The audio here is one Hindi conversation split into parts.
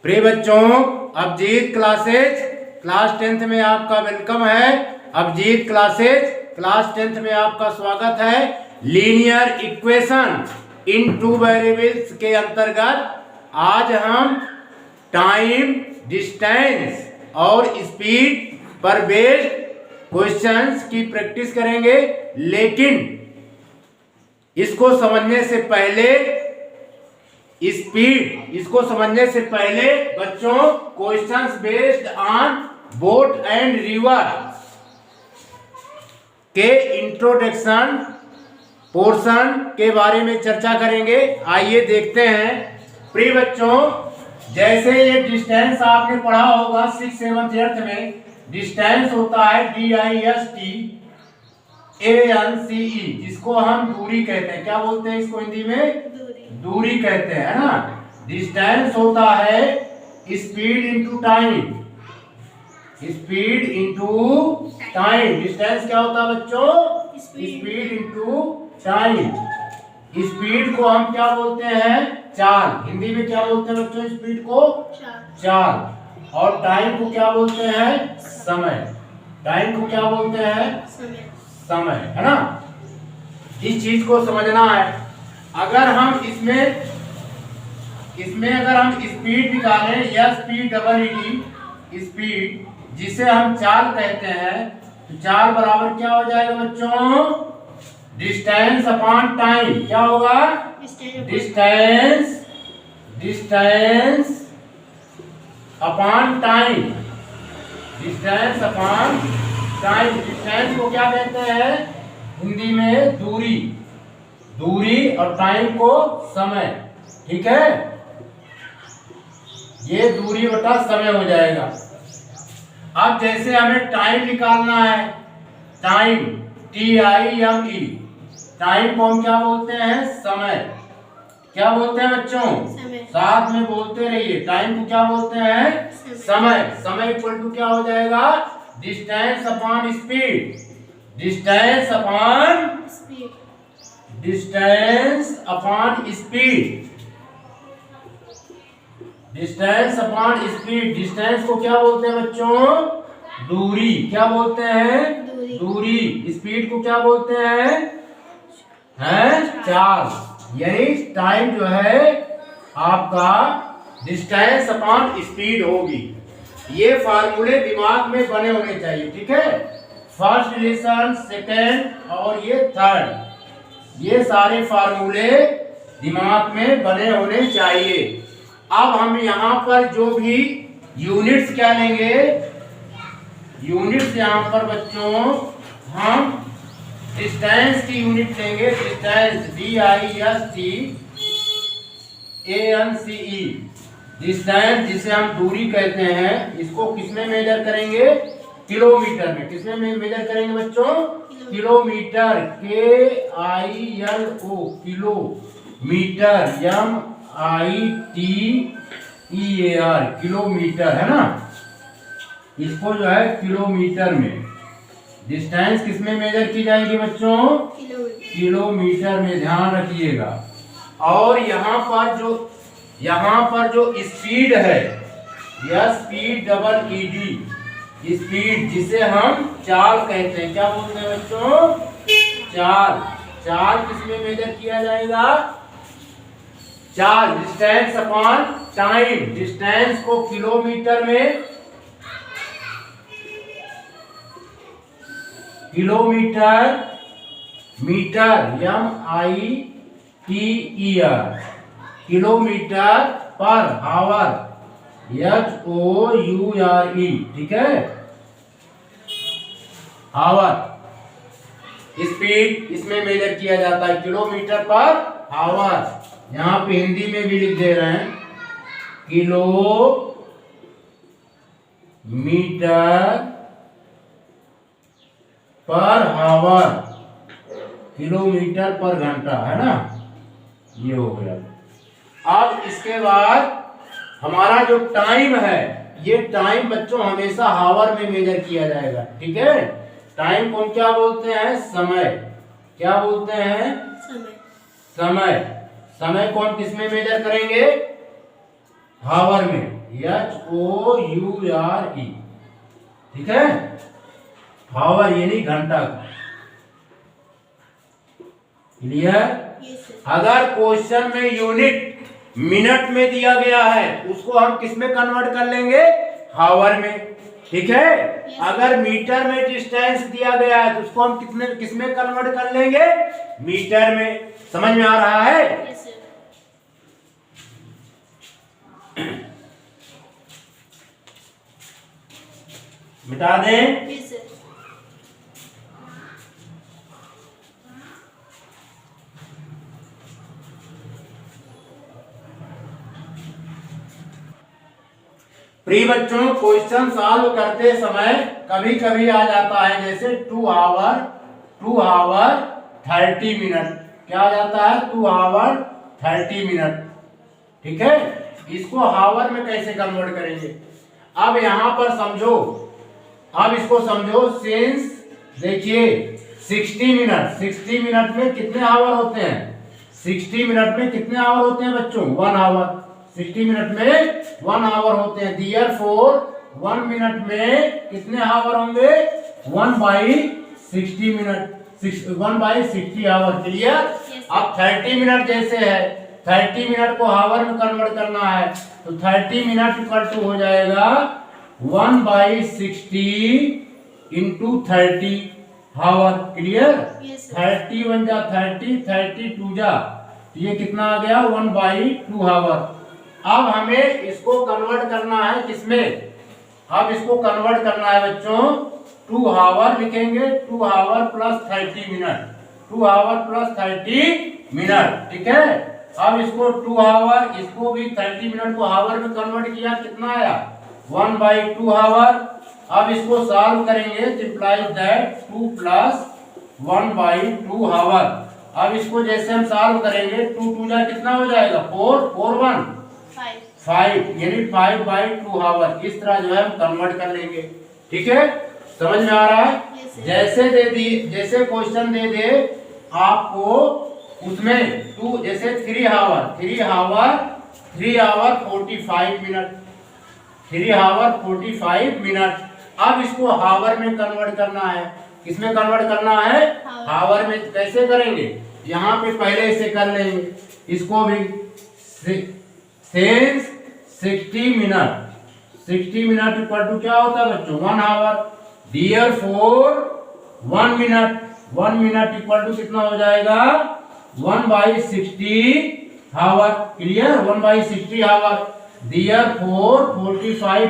प्रिय बच्चों, अभिजीत क्लासेज क्लास 10th में आपका वेलकम है। अभिजीत क्लासेज क्लास 10th में आपका स्वागत है। Linear equation in two variables के अंतर्गत आज हम टाइम, डिस्टेंस और स्पीड पर बेस्ड क्वेश्चंस की प्रैक्टिस करेंगे। लेकिन इसको समझने से पहले बच्चों questions based on boat and river के इंट्रोडक्शन पोर्शन के बारे में चर्चा करेंगे। आइए देखते हैं। प्रिय बच्चों, जैसे ये डिस्टेंस आपने पढ़ा होगा 6th 7th 8th में, डिस्टेंस होता है DISTANCE, जिसको हम दूरी कहते हैं। क्या बोलते हैं इसको हिंदी में? दूरी कहते हैं, है ना। डिस्टेंस होता है स्पीड इंटू टाइम। डिस्टेंस क्या होता है बच्चों? Speed into time. स्पीड को हम क्या बोलते हैं? चाल। हिंदी में क्या बोलते हैं बच्चों? स्पीड को चाल। और टाइम को क्या बोलते हैं? समय। टाइम को क्या बोलते हैं? समय, है ना। इस चीज को समझना है। अगर हम इसमें अगर हम स्पीड निकालें, या स्पीड जिसे हम चाल कहते हैं, तो चाल बराबर क्या हो जाएगा बच्चों? Distance upon time. क्या होगा? Distance upon time. Distance upon time. Distance को क्या कहते हैं हिंदी में? दूरी और टाइम को समय। ठीक है, ये दूरी बटा समय हो जाएगा। अब जैसे हमें टाइम निकालना है, टाइम TIME, टाइम को हम क्या बोलते हैं? समय। क्या बोलते हैं बच्चों? साथ में बोलते रहिए। टाइम को क्या बोलते हैं? समय। समय इक्वल टू क्या हो जाएगा? Distance upon speed. डिस्टेंस को क्या बोलते हैं बच्चों? दूरी। क्या बोलते हैं? दूरी। स्पीड को क्या बोलते हैं? चाल। यानी टाइम जो है आपका डिस्टेंस अपॉन स्पीड होगी। ये फार्मूले दिमाग में बने होने चाहिए। ठीक है, फर्स्ट रिलेशन, सेकेंड और ये थर्ड, ये सारे फार्मूले दिमाग में बने होने चाहिए। अब हम यहाँ पर जो भी यूनिट्स क्या लेंगे? यूनिट्स यहाँ पर बच्चों हम डिस्टेंस की यूनिट लेंगे। Distance DISTANCE। डिस्टेंस जिसे हम दूरी कहते हैं, इसको किसमें मेजर करेंगे? किलोमीटर में। किसमें मेजर करेंगे बच्चों? Kilometre. KILO, kilometre. MITER, kilometre, है ना। इसको जो है किलोमीटर में डिस्टेंस किसमें मेजर की जाएगी बच्चों? किलोमीटर में, ध्यान रखिएगा। और यहाँ पर जो स्पीड है, SPEED, स्पीड जिसे हम चाल कहते हैं। क्या बोलते हैं बच्चों? चाल किसमें मेजर किया जाएगा? चाल। Distance upon time. डिस्टेंस को किलोमीटर में, metre MITER, kilometre per hour HOURE। ठीक है, आवर। स्पीड इसमें मेजर किया जाता है किलोमीटर पर आवर। यहाँ पे हिंदी में भी लिख दे रहे हैं, किलोमीटर पर आवर, किलोमीटर पर घंटा, है ना। ये हो गया। अब इसके बाद हमारा जो टाइम है, ये टाइम बच्चों हमेशा आवर में मेजर किया जाएगा। ठीक है, टाइम को क्या बोलते हैं? समय। क्या बोलते हैं? समय। समय को हम किस में मेजर करेंगे? हावर में। HOURE, ठीक है। हावर यानी घंटा। क्लियर? अगर क्वेश्चन में यूनिट मिनट में दिया गया है उसको हम किस में कन्वर्ट कर लेंगे? हावर में, ठीक है। अगर मीटर में डिस्टेंस दिया गया है तो उसको हम किस में कन्वर्ट कर लेंगे? मीटर में। समझ में आ रहा है? मिटा दें। प्रिय बच्चों, क्वेश्चन सॉल्व करते समय कभी कभी आ जाता है जैसे 2 आवर 30 मिनट। क्या आ जाता है? 2 आवर 30 मिनट, ठीक है। इसको हावर में कैसे कन्वर्ट करेंगे? अब यहां पर समझो, अब इसको समझो। सिंस देखिए 60 मिनट में कितने आवर होते हैं? 60 मिनट में कितने आवर होते हैं बच्चों? 1 आवर। 60 मिनट में 1 आवर होते हैं। Therefore 1 मिनट में कितने आवर होंगे? 1/60 मिनट, 1/60 आवर। क्लियर? अब 30 मिनट जैसे है, 30 मिनट को हावर में कन्वर्ट करना है तो 30 मिनट इक्वल टू हो जाएगा 1/60 इंटू 30 हावर। क्लियर? 30 1 जा 30, 30 2 जा, ये कितना आ गया? 1/2 हावर। अब हमें इसको कन्वर्ट करना है किसमें? अब इसको कन्वर्ट करना है बच्चों 2 हावर लिखेंगे, 2 हावर प्लस 30 मिनट, 2 हावर प्लस 30 मिनट, ठीक है। अब इसको 2 हावर, इसको भी 30 मिनट को हावर में कन्वर्ट किया, कितना आया? 1/2 हावर। अब इसको सॉल्व करेंगे तो इंप्लाइज दैट 2 प्लस 1/2 हावर। अब इसको जैसे हम सॉल्व करेंगे 2 2 जा कितना हो जाएगा? 4 4 1 5 यानी 5/2 हावर। इस तरह जो है हम कन्वर्ट कर लेंगे, ठीक है। समझ में आ रहा है? जैसे दे दी, जैसे क्वेश्चन दे दे आपको उसमें 2 जैसे 3 हावर 45 मिनट, 3 हावर 45 मिनट। अब इसको हावर में कन्वर्ट करना है। किसमें कन्वर्ट करना है? हावर में। कैसे करेंगे? यहाँ पे पहले इसे कर लेंगे, इसको भी। सिंस 60 मिनट इक्वल टू क्या होता है बच्चों? 1 hour. Therefore 1 minute equal to कितना हो जाएगा? 1/60 hour. Clear? 1/60 hour. Therefore 45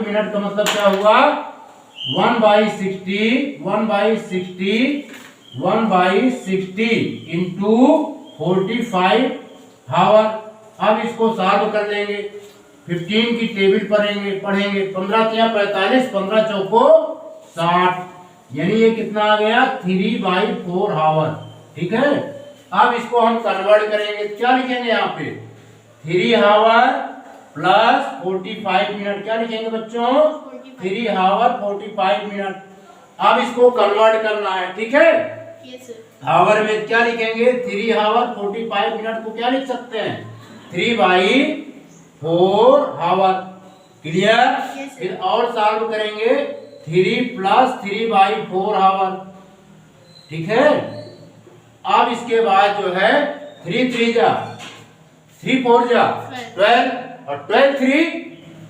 minute का मतलब क्या हुआ? 1/60 इंटू 45 आवर। अब इसको सॉल्व कर लेंगे, 15 की टेबल पढ़ेंगे 15 या 45, 15 चौको 60, यानी ये कितना आ गया? 3/4 आवर, ठीक है। अब इसको हम कन्वर्ट करेंगे, क्या लिखेंगे यहाँ पे? 3 आवर प्लस 45 मिनट। क्या लिखेंगे बच्चों? 3 आवर 45 मिनट। अब इसको कन्वर्ट करना है, ठीक है। आवर में क्या लिखेंगे? 3 आवर 45 मिनट को क्या लिख सकते हैं? 3/4 आवर। क्लियर? फिर और सॉल्व करेंगे 3 प्लस 3/4 आवर, ठीक है। अब इसके बाद जो है 3 3 जा 3 4 जा 12 और 12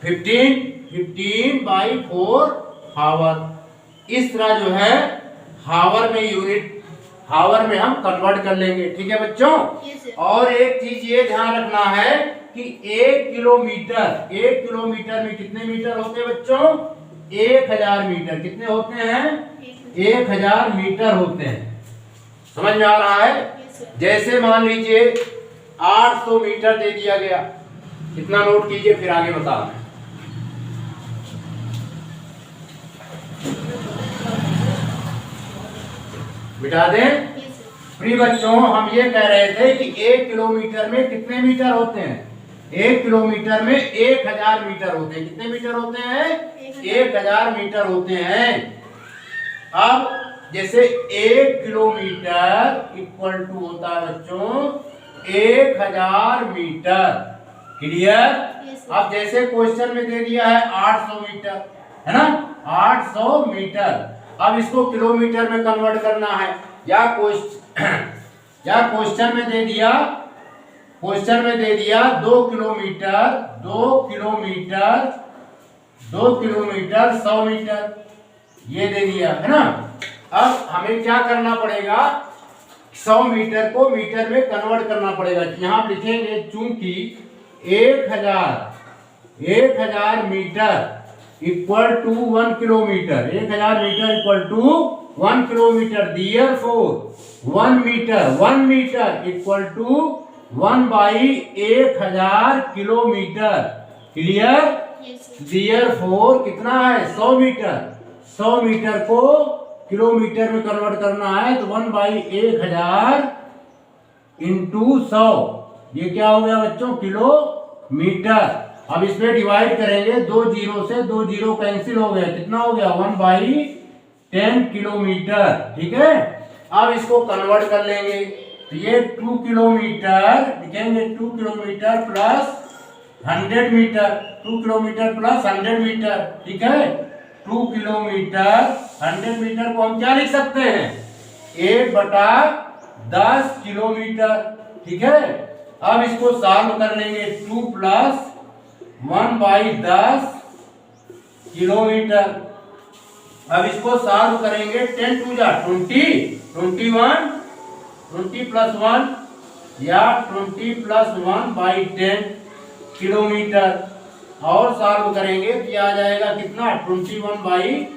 3 15/4 आवर। इस तरह जो है हावर में यूनिट, हावर में हम कन्वर्ट कर लेंगे, ठीक है बच्चों। और एक चीज ये ध्यान रखना है कि 1 किलोमीटर में कितने मीटर होते हैं बच्चों? 1000 मीटर। कितने होते हैं? 1000 मीटर होते हैं। समझ में आ रहा है? जैसे मान लीजिए 800 मीटर दे दिया गया, कितना नोट कीजिए, फिर आगे बता रहे हैं। बिठा दें। प्रिय बच्चों, हम ये कह रहे थे कि 1 किलोमीटर में कितने मीटर होते हैं? 1 किलोमीटर में 1000 मीटर होते हैं। कितने मीटर होते हैं? 1000 मीटर होते हैं। अब जैसे 1 किलोमीटर इक्वल टू होता है बच्चों 1000 मीटर। क्लियर? अब जैसे क्वेश्चन में दे दिया है 800 मीटर, है ना, 800 मीटर। अब इसको किलोमीटर में कन्वर्ट करना है, या क्वेश्चन में दे दिया 2 किलोमीटर 100 मीटर, ये दे दिया है ना। अब हमें क्या करना पड़ेगा, 100 मीटर को मीटर में कन्वर्ट करना पड़ेगा। यहाँ लिखेंगे चूंकि 1000 metre equal to 1 kilometre, 1000 metre equal to 1 kilometre, therefore 1 metre equal to 1/1000 kilometre. Clear? Therefore कितना है, 100 मीटर को किलोमीटर में कन्वर्ट करना है, तो 1/1000 इंटू 100, ये क्या हो गया बच्चों, किलोमीटर। अब इसमें डिवाइड करेंगे, 2 जीरो से 2 जीरो कैंसिल हो गया, कितना हो गया, 1/10 किलोमीटर। ठीक है, अब इसको कन्वर्ट कर लेंगे, तो ये 2 किलोमीटर लिखेंगे, 2 kilometre plus 100 metre, 2 kilometre plus 100 metre. ठीक है, 2 किलोमीटर 100 मीटर को हम क्या लिख सकते हैं, 1/10 किलोमीटर। ठीक है, अब इसको सॉल्व कर लेंगे, 2 प्लस 1/10 किलोमीटर। अब इसको सॉल्व करेंगे, 10 2 जा 20, 21, 20 प्लस 1 या 20 प्लस 1/10 किलोमीटर। और सॉल्व करेंगे तो ये आ जाएगा कितना, 21/10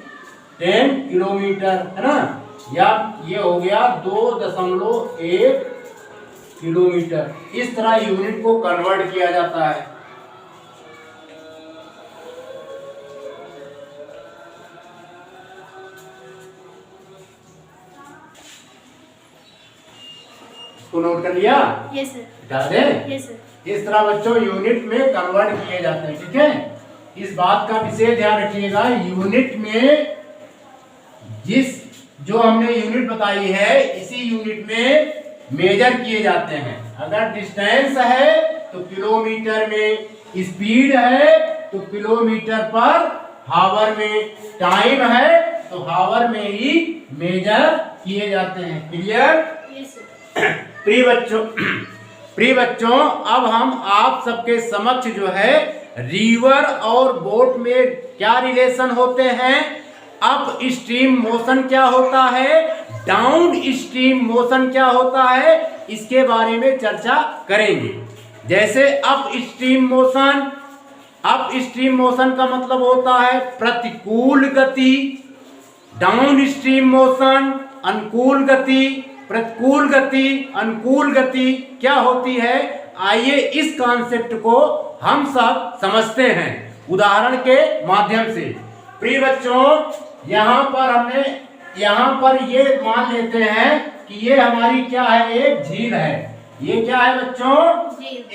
किलोमीटर, है ना, या ये हो गया 2.1 किलोमीटर। इस तरह यूनिट को कन्वर्ट किया जाता है। इसको नोट कर लिया? Yes sir. बता दें? Yes sir. इस तरह बच्चों यूनिट में कन्वर्ट किए जाते हैं। ठीक है, इस बात का विशेष ध्यान रखिएगा, यूनिट में जो हमने यूनिट बताई है, इसी यूनिट में मेजर किए जाते हैं। अगर डिस्टेंस है तो किलोमीटर में, स्पीड है तो किलोमीटर पर हावर में, टाइम है तो हावर में ही मेजर किए जाते हैं। क्लियर? Yes sir. प्रिय बच्चों, अब हम आप सबके समक्ष जो है रिवर और बोट में क्या रिलेशन होते हैं, अप स्ट्रीम मोशन क्या होता है, डाउन स्ट्रीम मोशन क्या होता है, इसके बारे में चर्चा करेंगे। जैसे अप स्ट्रीम मोशन का मतलब होता है प्रतिकूल गति, डाउन स्ट्रीम मोशन अनुकूल गति, प्रतिकूल गति, अनुकूल गति क्या होती है। आइए इस कॉन्सेप्ट को हम सब समझते हैं उदाहरण के माध्यम से। प्रिय बच्चों, यहाँ पर ये मान लेते हैं कि ये हमारी क्या है, एक झील है। ये क्या है बच्चों,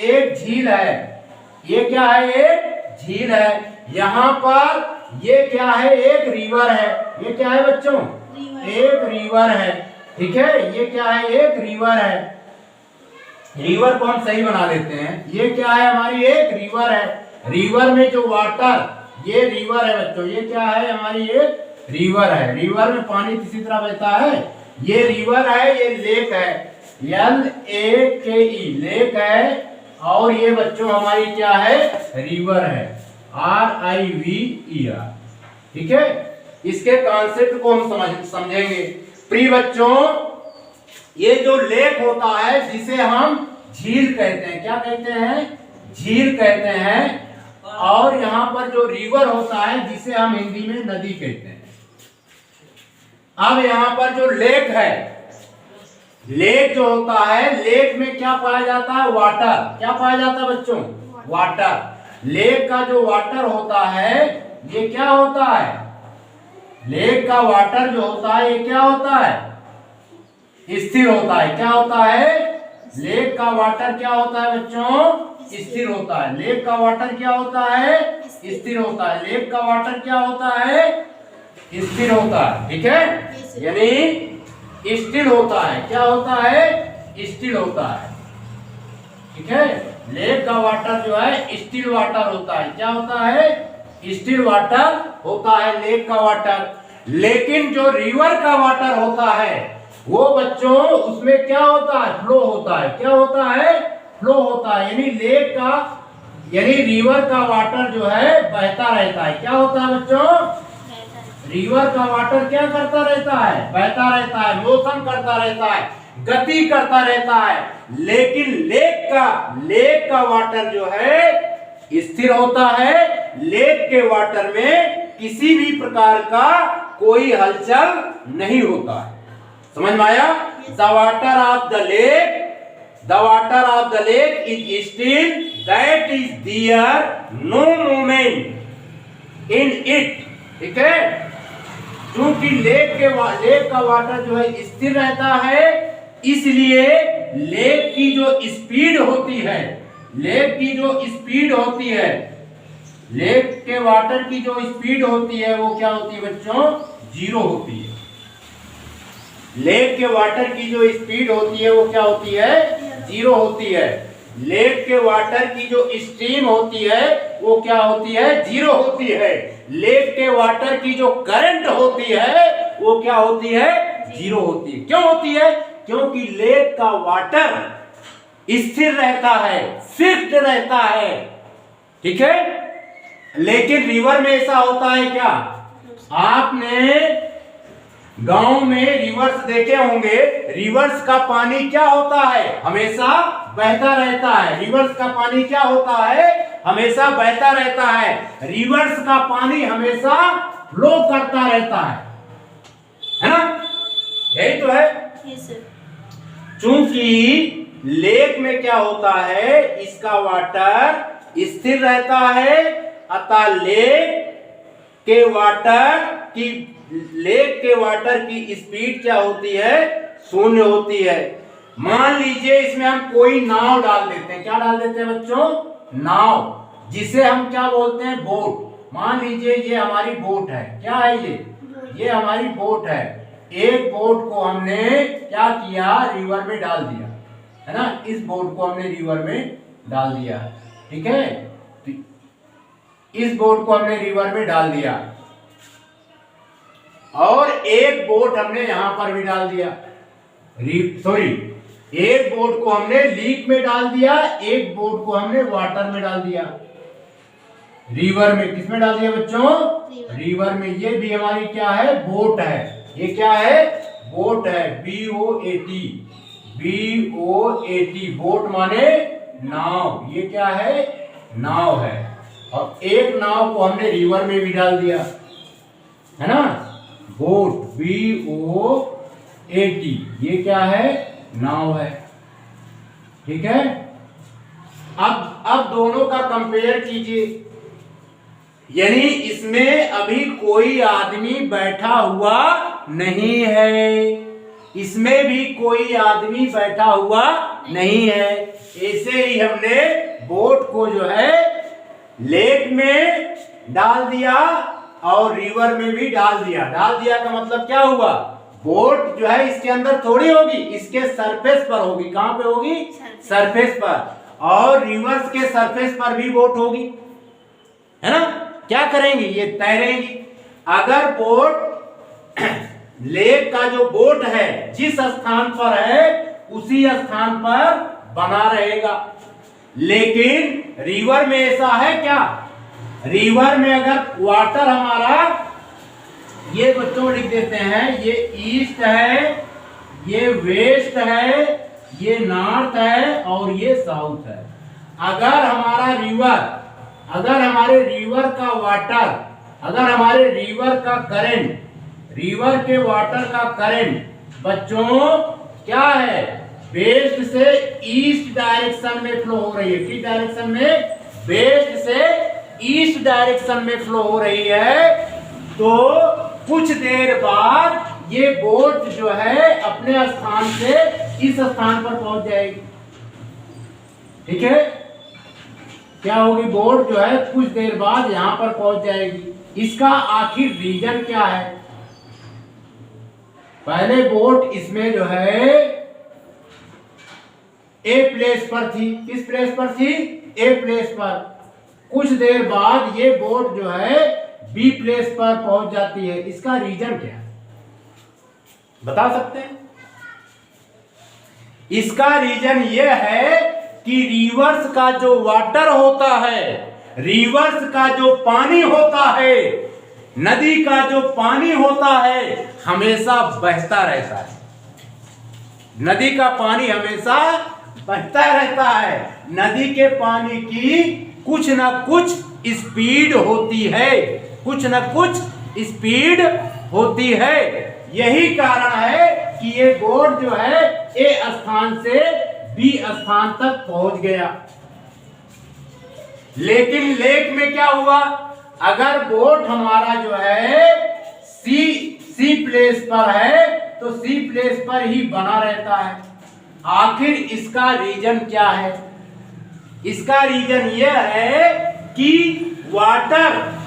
एक झील है। ये क्या है, एक झील है। यहाँ पर ये क्या है, एक रिवर है। ये क्या है बच्चों, एक रिवर है। ठीक है, ये क्या है, एक रिवर है। रिवर को हम सही बना लेते हैं। ये क्या है, हमारी एक रिवर है। रिवर में जो वाटर, ये रिवर है बच्चों, ये क्या है, हमारी एक रिवर है। रिवर में पानी किसी तरह बहता है। ये रिवर है, ये लेक है, LAKE लेक है। और ये बच्चों हमारी क्या है, रिवर है, RIVER। ठीक है, इसके कॉन्सेप्ट को हम समझेंगे। प्रिय बच्चों, ये जो लेक होता है जिसे हम झील कहते हैं, क्या कहते हैं, झील कहते हैं। और यहाँ पर जो रिवर होता है जिसे हम हिंदी में नदी कहते हैं। अब यहाँ पर जो लेक है, लेक जो होता है, लेक में क्या पाया जाता है, वाटर। क्या पाया जाता है बच्चों, वाटर। लेक का जो वाटर होता है ये क्या होता है, लेक का वाटर जो होता है ये क्या होता है, स्थिर होता है। क्या होता है, लेक का वाटर क्या होता है बच्चों, स्थिर होता है। लेक का वाटर क्या होता है, स्थिर होता है। लेक का वाटर क्या होता है, स्थिर होता है। ठीक है, यानी स्थिर होता है। क्या होता है, स्थिर होता है। ठीक है। लेक का वाटर जो है स्टिल वाटर होता है। क्या होता है? स्टिल वाटर होता है लेक का वाटर। लेकिन जो रिवर का वाटर होता है वो बच्चों उसमें क्या होता है? फ्लो होता है। क्या होता है? फ्लो होता है। यानी लेक का यानी रिवर का वाटर जो है बहता रहता है। क्या होता है बच्चों? रिवर का वाटर क्या करता रहता है? बहता रहता है, मोशन करता रहता है, गति करता रहता है। लेकिन लेक का वाटर जो है स्थिर होता है। लेक के वाटर में किसी भी प्रकार का कोई हलचल नहीं होता है। समझ में आया? The water of the lake is still, that is there no movement in it. ठीक है? क्योंकि लेक का वाटर जो है स्थिर रहता है, इसलिए लेक की जो स्पीड होती है, लेक के वाटर की जो स्पीड होती है वो क्या होती है बच्चों? जीरो होती है। लेक के वाटर की जो स्पीड होती है वो क्या होती है? जीरो होती है। लेक के वाटर की जो स्ट्रीम होती है वो क्या होती है? जीरो होती है। लेक के वाटर की जो करंट होती है वो क्या होती है? जीरो होती है। क्यों होती है? क्योंकि लेक का वाटर स्थिर रहता है, फिक्स्ड रहता है। ठीक है? लेकिन रिवर में ऐसा होता है क्या? आपने गांव में रिवर्स देखे होंगे। रिवर्स का पानी क्या होता है? हमेशा बहता रहता है। रिवर्स का पानी क्या होता है? हमेशा बहता रहता है। रिवर्स का पानी हमेशा फ्लो करता रहता है ना? यही तो है। चूंकि लेक में क्या होता है? इसका वाटर स्थिर रहता है, अतः लेक के वाटर की स्पीड क्या होती है? शून्य होती है। मान लीजिए इसमें हम कोई नाव डाल देते हैं। क्या डाल देते हैं बच्चों? नाव, जिसे हम क्या बोलते हैं? बोट। मान लीजिए ये हमारी बोट है। क्या है ये हमारी बोट है। एक बोट को हमने क्या किया? रिवर में डाल दिया, है ना? इस बोट को हमने रिवर में डाल दिया। ठीक है? इस बोट को हमने रिवर में डाल दिया और एक बोट हमने यहां पर भी डाल दिया। एक बोट को हमने लीक में डाल दिया, एक बोट को हमने वाटर में डाल दिया। रिवर में किसमें डाल दिया बच्चों? रिवर में। ये भी हमारी क्या है? बोट है। ये क्या है? बोट है। BOAT। बोट माने नाव। ये क्या है? नाव है। और एक नाव को हमने रिवर में भी डाल दिया, है ना? Boat BOAT। ये क्या है? नाव है। ठीक है? अब दोनों का कंपेयर कीजिए। यानी इसमें अभी कोई आदमी बैठा हुआ नहीं है। इसमें भी कोई आदमी बैठा हुआ नहीं है। ऐसे ही हमने बोट को जो है लेक में डाल दिया और रिवर में भी डाल दिया। डाल दिया का मतलब क्या हुआ? बोट जो है इसके अंदर थोड़ी होगी, इसके सरफेस पर होगी। कहां पे होगी? सरफेस पर। और रिवर्स के सरफेस पर भी बोट होगी, है ना? क्या करेंगी? ये तैरेंगी। अगर बोट लेक का जो बोट है जिस स्थान पर है उसी स्थान पर बना रहेगा। लेकिन रिवर में ऐसा है क्या? रिवर में अगर वाटर हमारा, ये बच्चों लिख देते हैं, ये ईस्ट है, ये वेस्ट है, ये नॉर्थ है और ये साउथ है। अगर हमारे रिवर का वाटर, अगर हमारे रिवर का करंट, रिवर के वाटर का करंट बच्चों क्या है? वेस्ट से ईस्ट डायरेक्शन में फ्लो हो रही है। किस डायरेक्शन में? वेस्ट से ईस्ट डायरेक्शन में फ्लो हो रही है। तो कुछ देर बाद ये बोट जो है अपने स्थान से इस स्थान पर पहुंच जाएगी। ठीक है? क्या होगी? बोट जो है कुछ देर बाद यहां पर पहुंच जाएगी। इसका आखिर रीजन क्या है? पहले बोट इसमें जो है ए प्लेस पर थी। किस प्लेस पर थी? ए प्लेस पर। कुछ देर बाद ये बोट जो है बी प्लेस पर पहुंच जाती है। इसका रीजन क्या है, बता सकते हैं? इसका रीजन ये है कि रिवर्स का जो वाटर होता है, रिवर्स का जो पानी होता है, नदी का जो पानी होता है, हमेशा बहता रहता है। नदी का पानी हमेशा बहता रहता है। नदी के पानी की कुछ ना कुछ स्पीड होती है, कुछ ना कुछ स्पीड होती है। यही कारण है कि ये बोट जो है ए स्थान से बी स्थान तक पहुंच गया। लेकिन लेक में क्या हुआ? अगर बोट हमारा जो है सी प्लेस पर है तो सी प्लेस पर ही बना रहता है। आखिर इसका रीजन क्या है? इसका रीजन यह है कि वाटर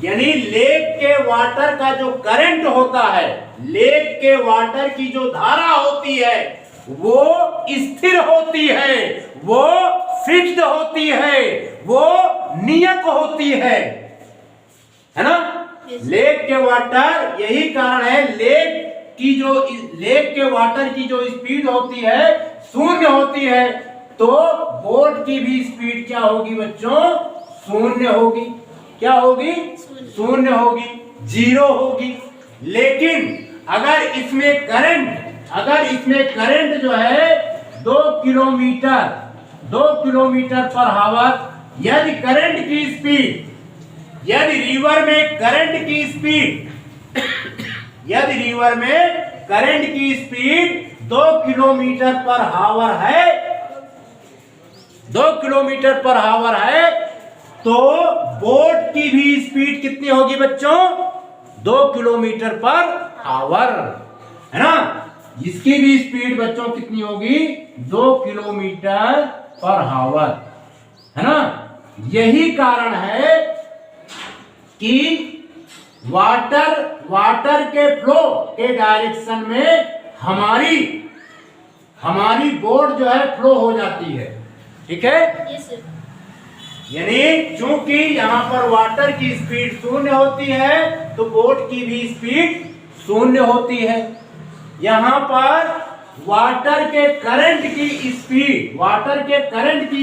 यानी लेक के वाटर का जो करंट होता है, लेक के वाटर की जो धारा होती है वो स्थिर होती है, वो फिक्स्ड होती है, वो नियत होती है ना? लेक के वाटर, यही कारण है लेक के वाटर की जो स्पीड होती है शून्य होती है, तो बोट की भी स्पीड क्या होगी बच्चों? शून्य होगी। क्या होगी? शून्य होगी, जीरो होगी। लेकिन अगर इसमें करंट जो है 2 किलोमीटर पर हावर, यदि रिवर में करंट की स्पीड 2 किलोमीटर पर हावर है, 2 किलोमीटर पर हावर है, तो बोट की भी स्पीड कितनी होगी बच्चों? 2 किलोमीटर पर हावर, है ना? इसकी भी स्पीड बच्चों कितनी होगी? 2 किलोमीटर पर हावर, है ना? यही कारण है कि वाटर के फ्लो के डायरेक्शन में हमारी बोट जो है फ्लो हो जाती है। ठीक है? यानी चूंकि यहाँ पर वाटर की स्पीड शून्य होती है तो बोट की भी स्पीड शून्य होती है। यहाँ पर वाटर के करंट की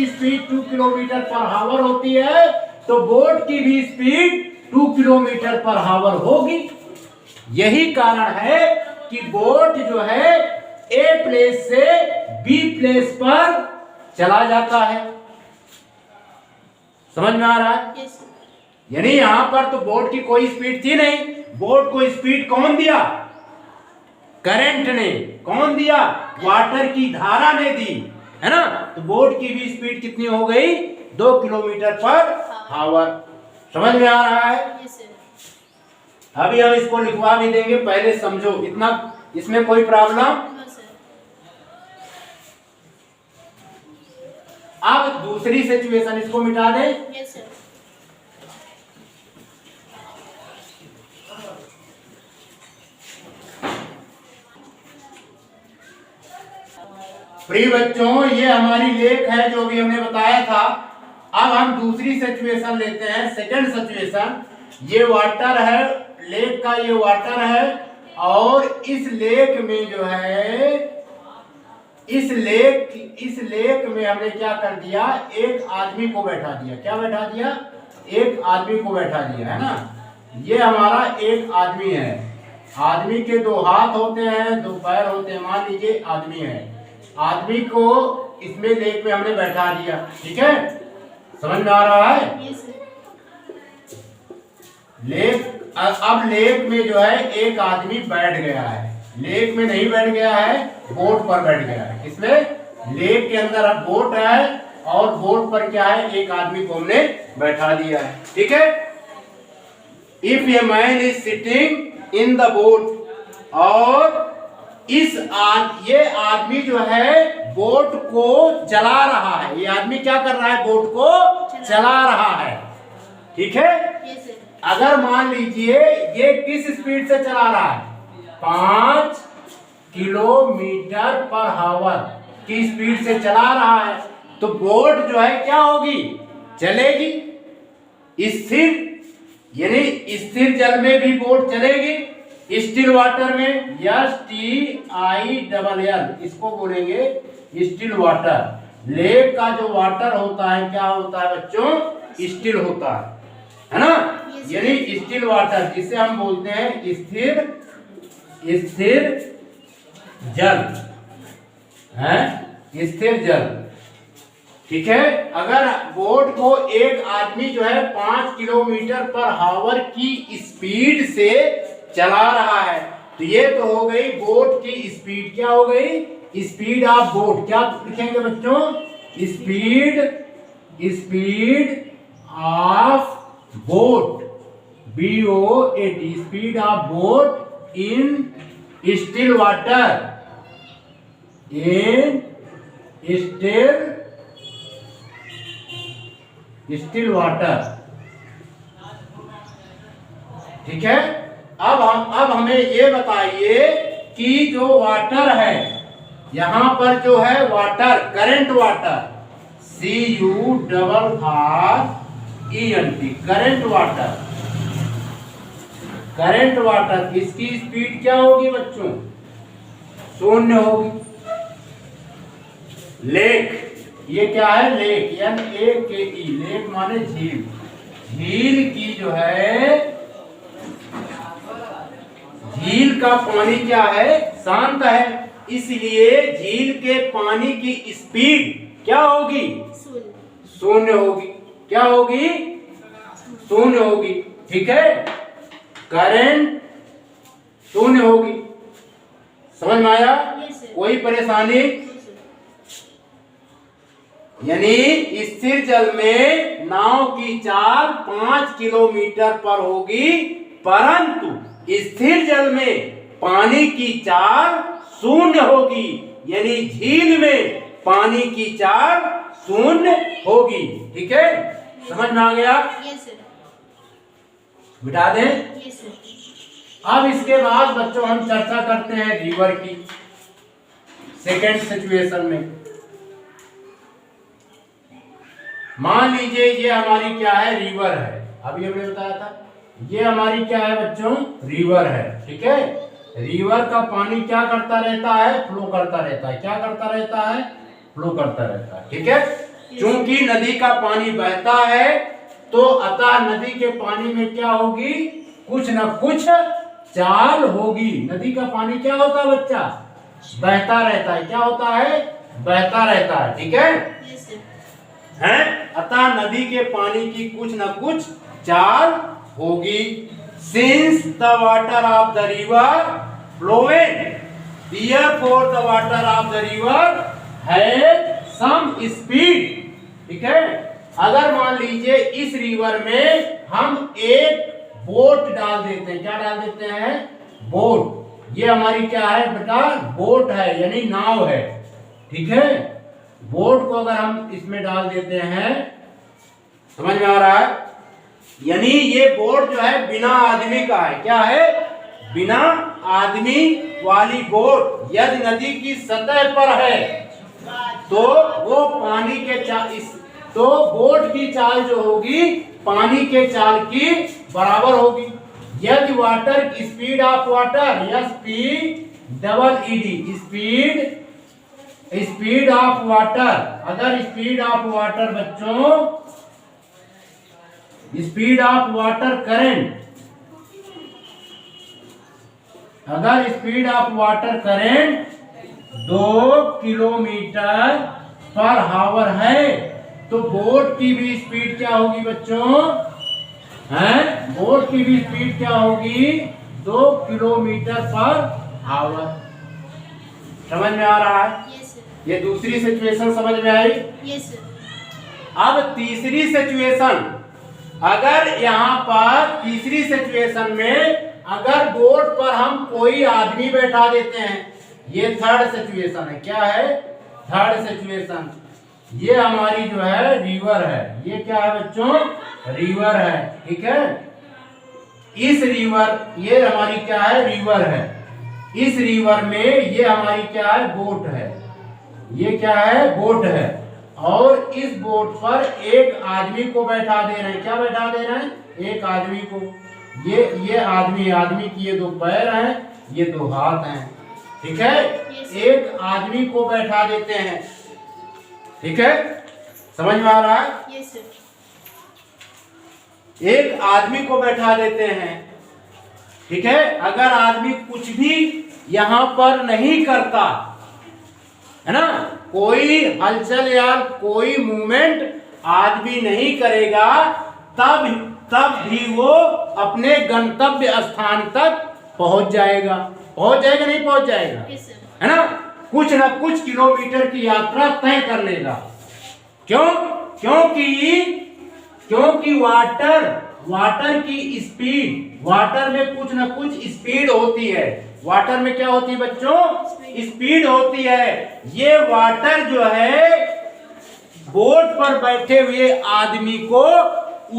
स्पीड 2 किलोमीटर पर हावर होती है, तो बोट की भी स्पीड 2 किलोमीटर पर हावर होगी। यही कारण है कि बोट जो है ए प्लेस से बी प्लेस पर चला जाता है। समझ में आ रहा है? यानी यहां पर तो बोट की कोई स्पीड थी नहीं। बोट को स्पीड कौन दिया? करंट ने। कौन दिया? वाटर की धारा ने दी, है ना? तो बोट की भी स्पीड कितनी हो गई? 2 किलोमीटर पर हावर। समझ में आ रहा है? अभी हम इसको लिखवा भी देंगे, पहले समझो। इतना इसमें कोई प्रॉब्लम? अब दूसरी सिचुएशन, इसको मिटा दें। Yes sir. प्रिय बच्चों, ये हमारी लेक है जो भी हमने बताया था। अब हम दूसरी सिचुएशन लेते हैं, सेकंड सिचुएशन। ये वाटर है, लेक का ये वाटर है, और इस लेक में जो है, इस लेक में हमने क्या कर दिया? एक आदमी को बैठा दिया। क्या बैठा दिया? एक आदमी को बैठा दिया, है ना? ये हमारा एक आदमी है। आदमी के 2 हाथ होते हैं, 2 पैर होते हैं। मान लीजिए आदमी है, आदमी को इसमें लेक में हमने बैठा दिया। ठीक है? समझ में आ रहा है? अब लेक में जो है एक आदमी बैठ गया है। लेक में नहीं बैठ गया है, बोट पर बैठ गया है। इसमें लेक के अंदर अब बोट है, और बोट पर क्या है? एक आदमी को हमने बैठा दिया है। ठीक है? If a man is sitting in the boat, और ये आदमी जो है बोट को चला रहा है। ये आदमी क्या कर रहा है? बोट को चला रहा है। ठीक है? अगर मान लीजिए ये किस स्पीड से चला रहा है? 5 किलोमीटर पर हावर। की स्पीड से चला रहा है तो बोट जो है क्या होगी, चलेगी। स्थिर यानी स्थिर जल में भी बोट चलेगी, स्टिल वाटर में STILL इसको बोलेंगे स्टिल वाटर। लेक का जो वाटर होता है क्या होता है बच्चों, स्टिल होता है ना। यानी स्टिल वाटर जिसे हम बोलते हैं स्थिर जल है, स्थिर जल। ठीक है। अगर बोट को एक आदमी जो है 5 किलोमीटर पर आवर की स्पीड से चला रहा है तो ये तो हो गई बोट की स्पीड। क्या हो गई, स्पीड ऑफ बोट। क्या लिखेंगे बच्चों, speed of boat, BOAT, speed of boat in still water, in still water. ठीक है। अब हमें ये बताइए कि जो वाटर है यहां पर जो है water, current water, CURRENT, current water, current water, इसकी स्पीड क्या होगी बच्चों, 0 होगी। लेक, ये क्या है, लेक, LAKE, लेक माने झील। झील की जो है, झील का पानी क्या है, शांत है, इसलिए झील के पानी की स्पीड क्या होगी, 0 होगी। क्या होगी, 0 होगी। ठीक है। करंट 0 होगी। समझ में आया, कोई परेशानी। यानी स्थिर जल में नाव की चाल 5 किलोमीटर पर होगी, परंतु स्थिर जल में पानी की चाल 0 होगी। यानी झील में पानी की चाल 0 होगी। ठीक है, समझ में आ गया। बिठा दें। अब इसके बाद बच्चों हम चर्चा करते हैं रिवर की, सेकेंड सिचुएशन में। मान लीजिए ये हमारी क्या है, रिवर है। अभी हमने बताया था ये हमारी क्या है बच्चों, रिवर है। ठीक है। रिवर का पानी क्या करता रहता है, फ्लो करता रहता है। क्या करता रहता है, फ्लो करता रहता है। ठीक है। चूंकि नदी का पानी बहता है तो अतः नदी के पानी में क्या होगी, कुछ न कुछ चाल होगी। नदी का पानी क्या होता है बच्चा, बहता रहता है। क्या होता है, बहता रहता है। ठीक है। हैं? अतः नदी के पानी की कुछ न कुछ चाल होगी। Since the water of the river flowing, therefore the water of the river has some speed। ठीक है। अगर मान लीजिए इस रिवर में हम एक बोट डाल देते हैं। क्या डाल देते हैं, बोट। ये हमारी क्या है बेटा, बोट है, यानी नाव है। ठीक है। बोट को अगर हम इसमें डाल देते हैं, समझ में आ रहा है, यानी ये बोट जो है बिना आदमी का है। क्या है, बिना आदमी वाली बोट। यदि नदी की सतह पर है तो वो पानी के तो बोट की चाल जो होगी पानी के चाल की बराबर होगी। यदि water, speed of water, SPEED, speed of water. अगर स्पीड ऑफ वाटर बच्चों, स्पीड ऑफ वाटर करंट, अगर speed of water current 2 kilometre per our है तो बोट की भी स्पीड क्या होगी बच्चों, हैं? बोट की भी स्पीड क्या होगी, 2 किलोमीटर पर आवर। समझ में आ रहा है? ये दूसरी सिचुएशन समझ में आई? अब तीसरी सिचुएशन, अगर यहाँ पर तीसरी सिचुएशन में अगर बोट पर हम कोई आदमी बैठा देते हैं, ये थर्ड सिचुएशन है। क्या है, थर्ड सिचुएशन। ये हमारी जो है रिवर है। ये क्या है बच्चों, रिवर है। ठीक है। इस रिवर, ये हमारी क्या है, रिवर है। इस रिवर में ये हमारी क्या है, बोट है। ये क्या है, बोट है, और इस बोट पर एक आदमी को बैठा दे रहे हैं। क्या बैठा दे रहे हैं, एक आदमी को। ये आदमी की ये 2 पैर हैं, ये 2 हाथ हैं, ठीक है। एक आदमी को बैठा देते हैं, ठीक है, समझ में आ रहा है। Yes sir. एक आदमी को बैठा देते हैं, ठीक है। अगर आदमी कुछ भी यहां पर नहीं करता है ना, कोई हलचल या कोई मूवमेंट आदमी नहीं करेगा, तब भी वो अपने गंतव्य स्थान तक पहुंच जाएगा। नहीं पहुंच जाएगा, है ना। कुछ न कुछ किलोमीटर की यात्रा तय कर लेगा। क्यों? क्योंकि वाटर की स्पीड, वाटर में कुछ न कुछ स्पीड होती है। वाटर में क्या होती है बच्चों, स्पीड होती है। ये वाटर जो है बोट पर बैठे हुए आदमी को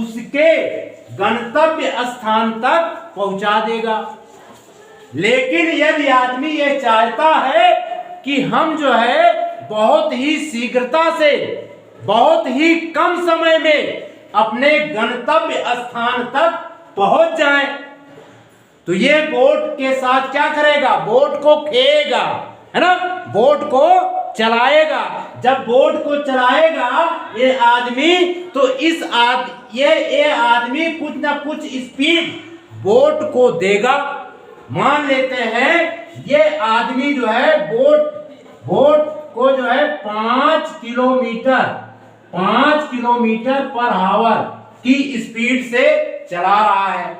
उसके गंतव्य स्थान तक पहुंचा देगा। लेकिन यदि आदमी ये चाहता है कि हम जो है बहुत ही शीघ्रता से, बहुत ही कम समय में अपने गंतव्य स्थान तक पहुंच जाएं, तो ये बोट के साथ क्या करेगा, बोट को खेएगा, है ना, बोट को चलाएगा। जब बोट को चलाएगा ये आदमी, तो ये आदमी कुछ ना कुछ स्पीड बोट को देगा। मान लेते हैं ये आदमी जो है बोट को जो है 5 किलोमीटर पर आवर की स्पीड से चला रहा है,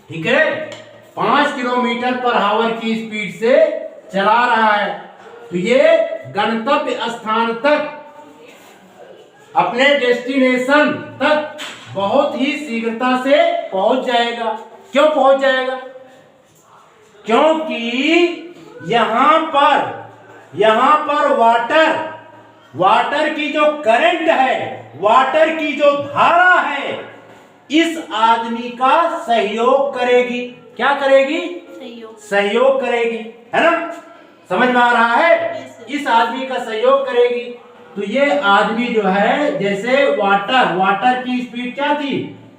ठीक है। 5 किलोमीटर पर आवर की स्पीड से चला रहा है, तो ये गंतव्य स्थान तक, अपने डेस्टिनेशन तक बहुत ही शीघ्रता से पहुंच जाएगा। क्यों पहुंच जाएगा? क्योंकि यहाँ पर वाटर की जो करंट है, वाटर की जो धारा है, इस आदमी का सहयोग करेगी। क्या करेगी? सहयोग करेगी, है ना। समझ में आ रहा है? इस आदमी का सहयोग करेगी। तो ये आदमी जो है, जैसे वाटर की स्पीड क्या थी,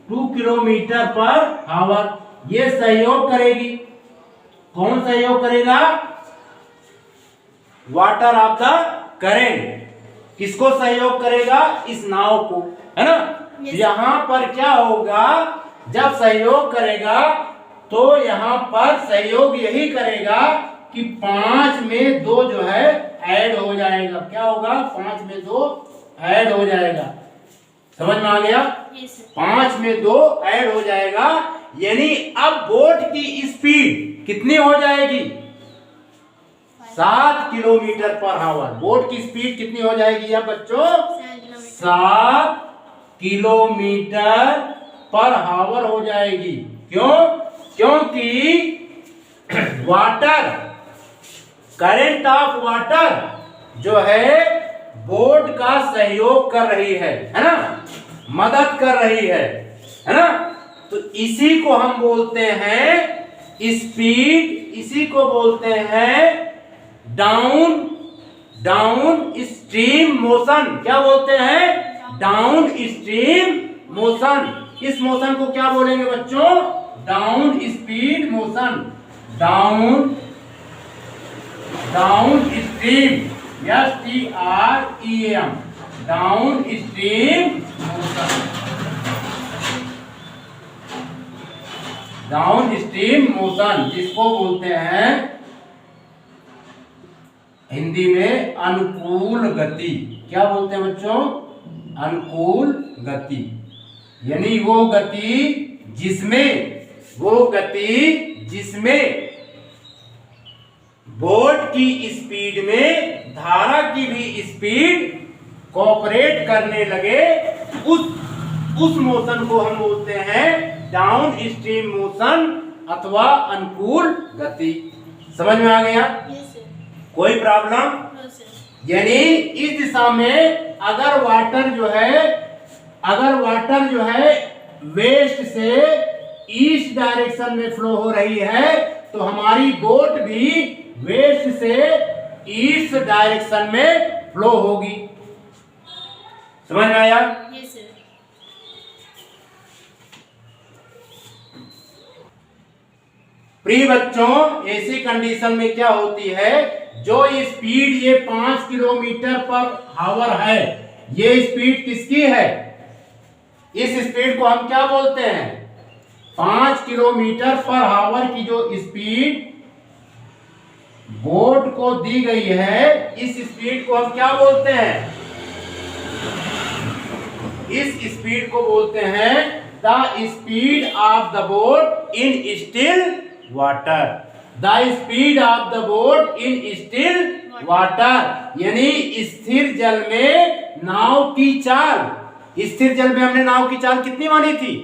2 किलोमीटर पर आवर, ये सहयोग करेगी। कौन सहयोग करेगा? Water of the current. किसको सहयोग करेगा? इस नाव को, है ना। यहाँ पर क्या होगा, जब सहयोग करेगा तो यहाँ पर सहयोग यही करेगा कि 5 में 2 जो है ऐड हो जाएगा। क्या होगा? 5 में 2 ऐड हो जाएगा। समझ में आ गया? 5 में 2 ऐड हो जाएगा, यानी अब बोट की स्पीड कितनी हो जाएगी? 7 किलोमीटर पर आवर। बोट की स्पीड कितनी हो जाएगी या बच्चों? 7 किलोमीटर पर आवर हो जाएगी। क्यों? क्योंकि करंट ऑफ वाटर जो है बोट का सहयोग कर रही है ना, मदद कर रही है ना। तो इसी को हम बोलते हैं स्पीड, इसी को बोलते हैं डाउन स्ट्रीम मोशन। क्या बोलते हैं? Down stream motion. इस मोशन को क्या बोलेंगे बच्चों? Down speed motion. Down stream, STREAM, down stream motion. Downstream motion जिसको बोलते हैं हिंदी में अनुकूल गति। क्या बोलते हैं बच्चों? अनुकूल गति, यानी वो गति जिसमें बोट की स्पीड में धारा की भी स्पीड कोऑपरेट करने लगे, उस मोशन को हम बोलते हैं डाउन स्ट्रीम मोशन अथवा अनुकूल गति। समझ में आ गया? कोई प्रॉब्लम? यानी इस दिशा में अगर वाटर जो है वेस्ट से ईस्ट डायरेक्शन में फ्लो हो रही है, तो हमारी बोट भी वेस्ट से ईस्ट डायरेक्शन में फ्लो होगी। समझ में आया? Yes sir. प्रिय बच्चों, ऐसी कंडीशन में क्या होती है, जो स्पीड ये 5 किलोमीटर पर आवर है, ये स्पीड किसकी है? इस स्पीड को हम क्या बोलते हैं? 5 किलोमीटर पर आवर की जो स्पीड बोट को दी गई है, इस स्पीड को हम क्या बोलते हैं? इस स्पीड को बोलते हैं the speed of the boat in still water. The speed of the boat in still water, यानी स्थिर जल में नाव की चाल। स्थिर जल में हमने नाव की चाल कितनी मानी थी?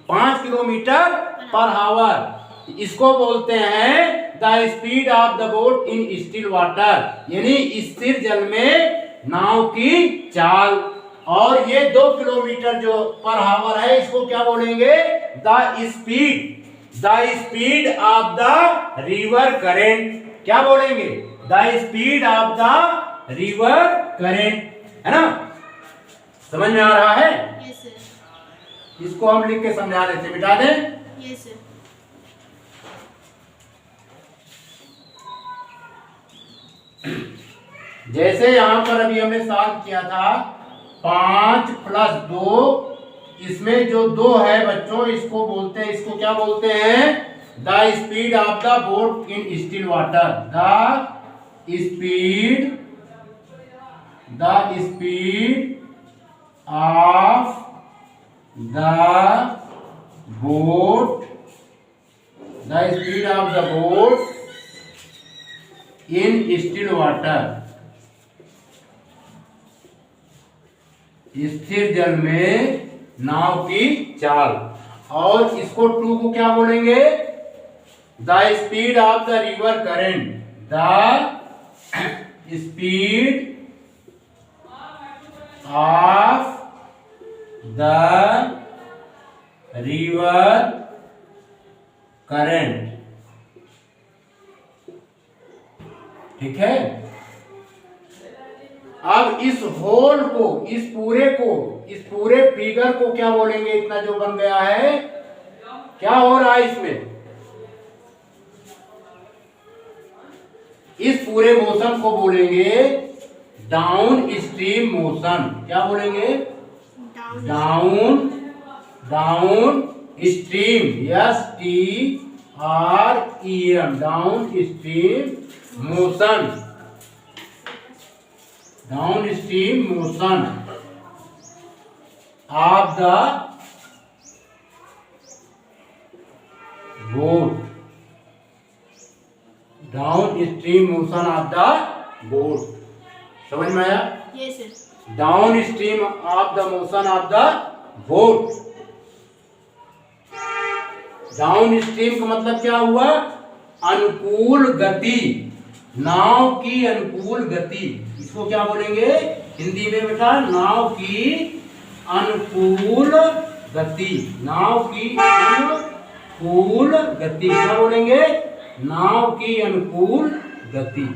5 किलोमीटर पर आवर। इसको बोलते हैं the speed of the boat in still water, यानी स्थिर जल में नाव की चाल। और ये 2 किलोमीटर जो पर आवर है, इसको क्या बोलेंगे? The speed of the river current. क्या बोलेंगे? The speed of the river current, है ना? समझ में आ रहा है? Yes sir. इसको हम लिख के समझा देते, मिटा दें। Yes sir. जैसे यहां पर अभी हमने सॉल्व किया था, 5 + 2, इसमें जो 2 है बच्चों, इसको बोलते हैं, इसको क्या बोलते हैं? The speed of the boat in still water. The speed of the boat, the speed of the boat in still water, स्थिर जल में नाव की चाल। और इसको 2 को क्या बोलेंगे? The speed of the river current. The speed of the river current. ठीक है? अब इस होल को, इस पूरे फिगर को क्या बोलेंगे? इतना जो बन गया है, क्या हो रहा है इसमें? इस पूरे मोशन को बोलेंगे डाउन स्ट्रीम मोशन। क्या बोलेंगे? Down stream, STREM, down stream motion. Downstream motion of the boat. Downstream motion of the boat. समझ में आया? Yes sir. Downstream of the motion of the boat. Downstream का मतलब क्या हुआ? अनुकूल गति, नाव की अनुकूल गति। इसको क्या बोलेंगे हिंदी में बेटा? नाव की अनुकूल गति। नाव की अनुकूल गति, क्या बोलेंगे? नाव की अनुकूल गति।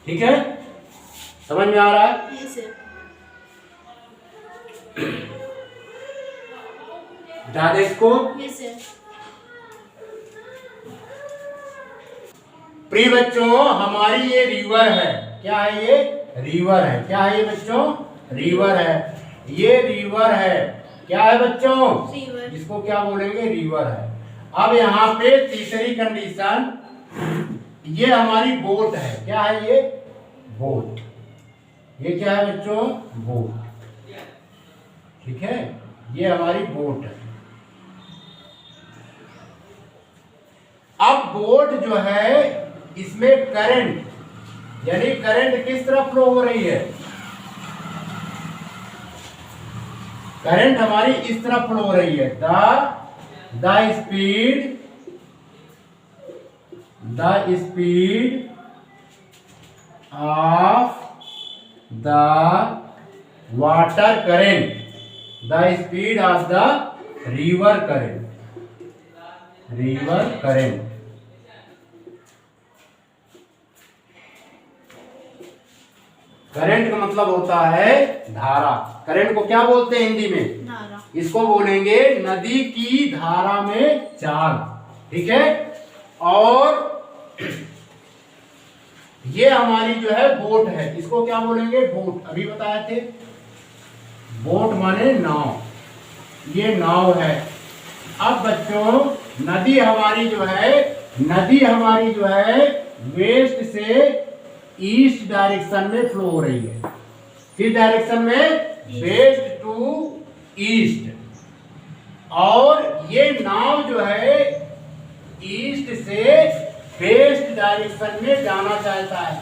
ठीक है? समझ में आ रहा है? Yes sir. ज्यादा इसको। Yes sir. प्रिय बच्चों, हमारी ये रिवर है। क्या है ये? रिवर है। क्या है ये बच्चों? रिवर है। ये रिवर है। क्या है बच्चों? रिवर। इसको क्या बोलेंगे? रिवर है। अब यहाँ पे तीसरी कंडीशन, ये हमारी बोट है। क्या है ये? बोट। ये क्या है बच्चों? बोट। ठीक है? ये हमारी बोट है। अब बोट जो है, इसमें करंट, यानी करंट किस तरफ फ्लो हो रही है? करंट हमारी इस तरफ फ्लो हो रही है। The speed of the water current, the speed of the river current, river current. Current का मतलब होता है धारा। करंट को क्या बोलते हैं हिंदी में? धारा। इसको बोलेंगे नदी की धारा में चाल। ठीक है। और ये हमारी जो है बोट है, इसको क्या बोलेंगे? बोट। अभी बताए थे बोट माने नाव, ये नाव है। अब बच्चों नदी हमारी जो है वेस्ट से ईस्ट डायरेक्शन में फ्लो हो रही है। किस डायरेक्शन में? West to east. और ये नाव जो है ईस्ट से वेस्ट डायरेक्शन में जाना चाहता है।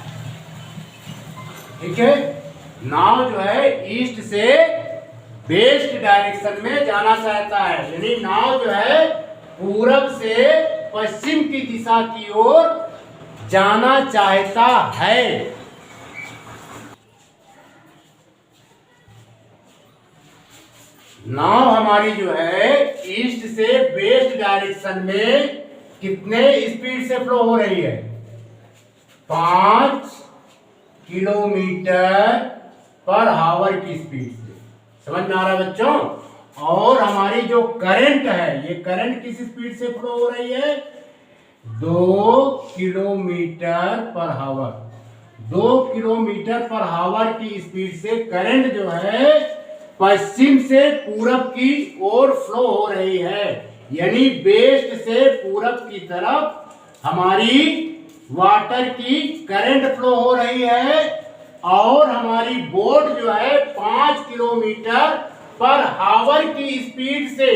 ठीक है। नाव जो है ईस्ट से वेस्ट डायरेक्शन में जाना चाहता है, यानी नाव जो है पूरब से पश्चिम की दिशा की ओर जाना चाहता है। नाव हमारी जो है ईस्ट से वेस्ट डायरेक्शन में कितने स्पीड से फ्लो हो रही है? 5 किलोमीटर पर आवर की स्पीड से। समझ में आ रहा है बच्चों? और हमारी जो करंट है, ये करंट किस स्पीड से फ्लो हो रही है? 2 kilometre per our. 2 kilometre per our की स्पीड से करंट जो है पश्चिम से पूरब की ओर फ्लो हो रही है, यानी वेस्ट से पूरब की तरफ हमारी वाटर की करंट फ्लो हो रही है। और हमारी बोट जो है 5 किलोमीटर पर आवर की स्पीड से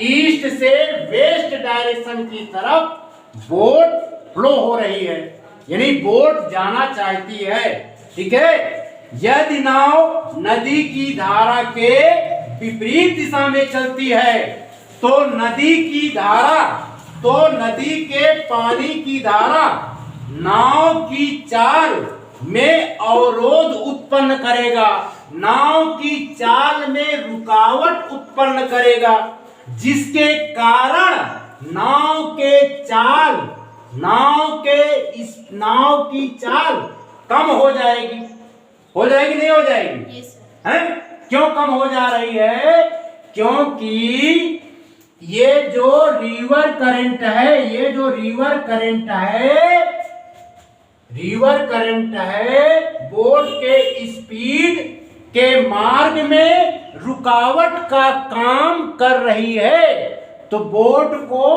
ईस्ट से वेस्ट डायरेक्शन की तरफ बोट फ्लो हो रही है, यानी बोट जाना चाहती है। ठीक है। यदि नाव नदी की धारा के विपरीत दिशा में चलती है तो नदी के पानी की धारा नाव की चाल में अवरोध उत्पन्न करेगा, नाव की चाल में रुकावट उत्पन्न करेगा, जिसके कारण नाव की चाल कम हो जाएगी। हो जाएगी नहीं हो जाएगी? हैं? क्यों कम हो जा रही है? क्योंकि ये जो रिवर करंट है बोट के स्पीड के मार्ग में रुकावट का काम कर रही है। तो बोट को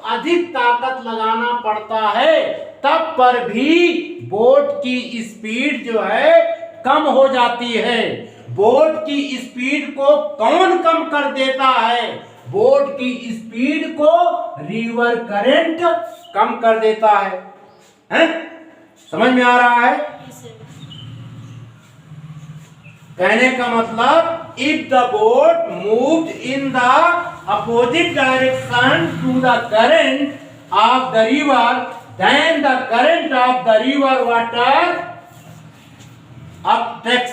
अधिक ताकत लगाना पड़ता है, तब पर भी बोट की स्पीड जो है कम हो जाती है। बोट की स्पीड को कौन कम कर देता है? बोट की स्पीड को रिवर करंट कम कर देता है। हैं? समझ में आ रहा है? कहने का मतलब, if the boat moved in the opposite direction to the current of the river, then the current of the river water uptake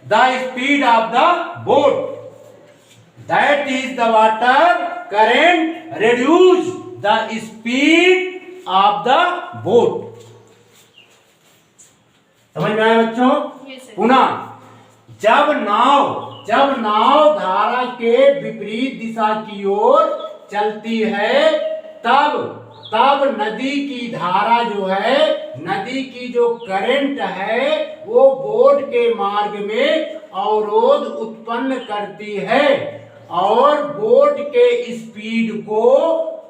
the speed of the boat. That is the water current reduce the speed of the boat. समझ में आया बच्चों? पुनः जब नाव धारा के विपरीत दिशा की ओर चलती है, तब नदी की धारा जो है, नदी की जो करंट है, वो बोट के मार्ग में अवरोध उत्पन्न करती है और बोट के स्पीड को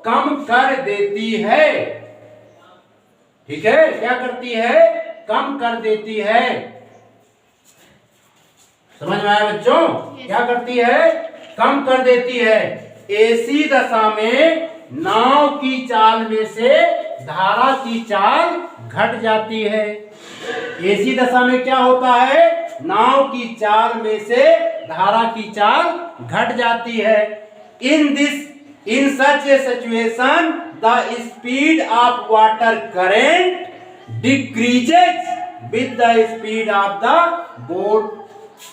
कम कर देती है। ठीक है। क्या करती है? कम कर देती है। समझ में आया बच्चों? क्या करती है? कम कर देती है। ऐसी दशा में नाव की चाल में से धारा की चाल घट जाती है। ऐसी दशा में क्या होता है? नाव की चाल में से धारा की चाल घट जाती है। In such a situation, the speed of water current decreases with the speed of the boat.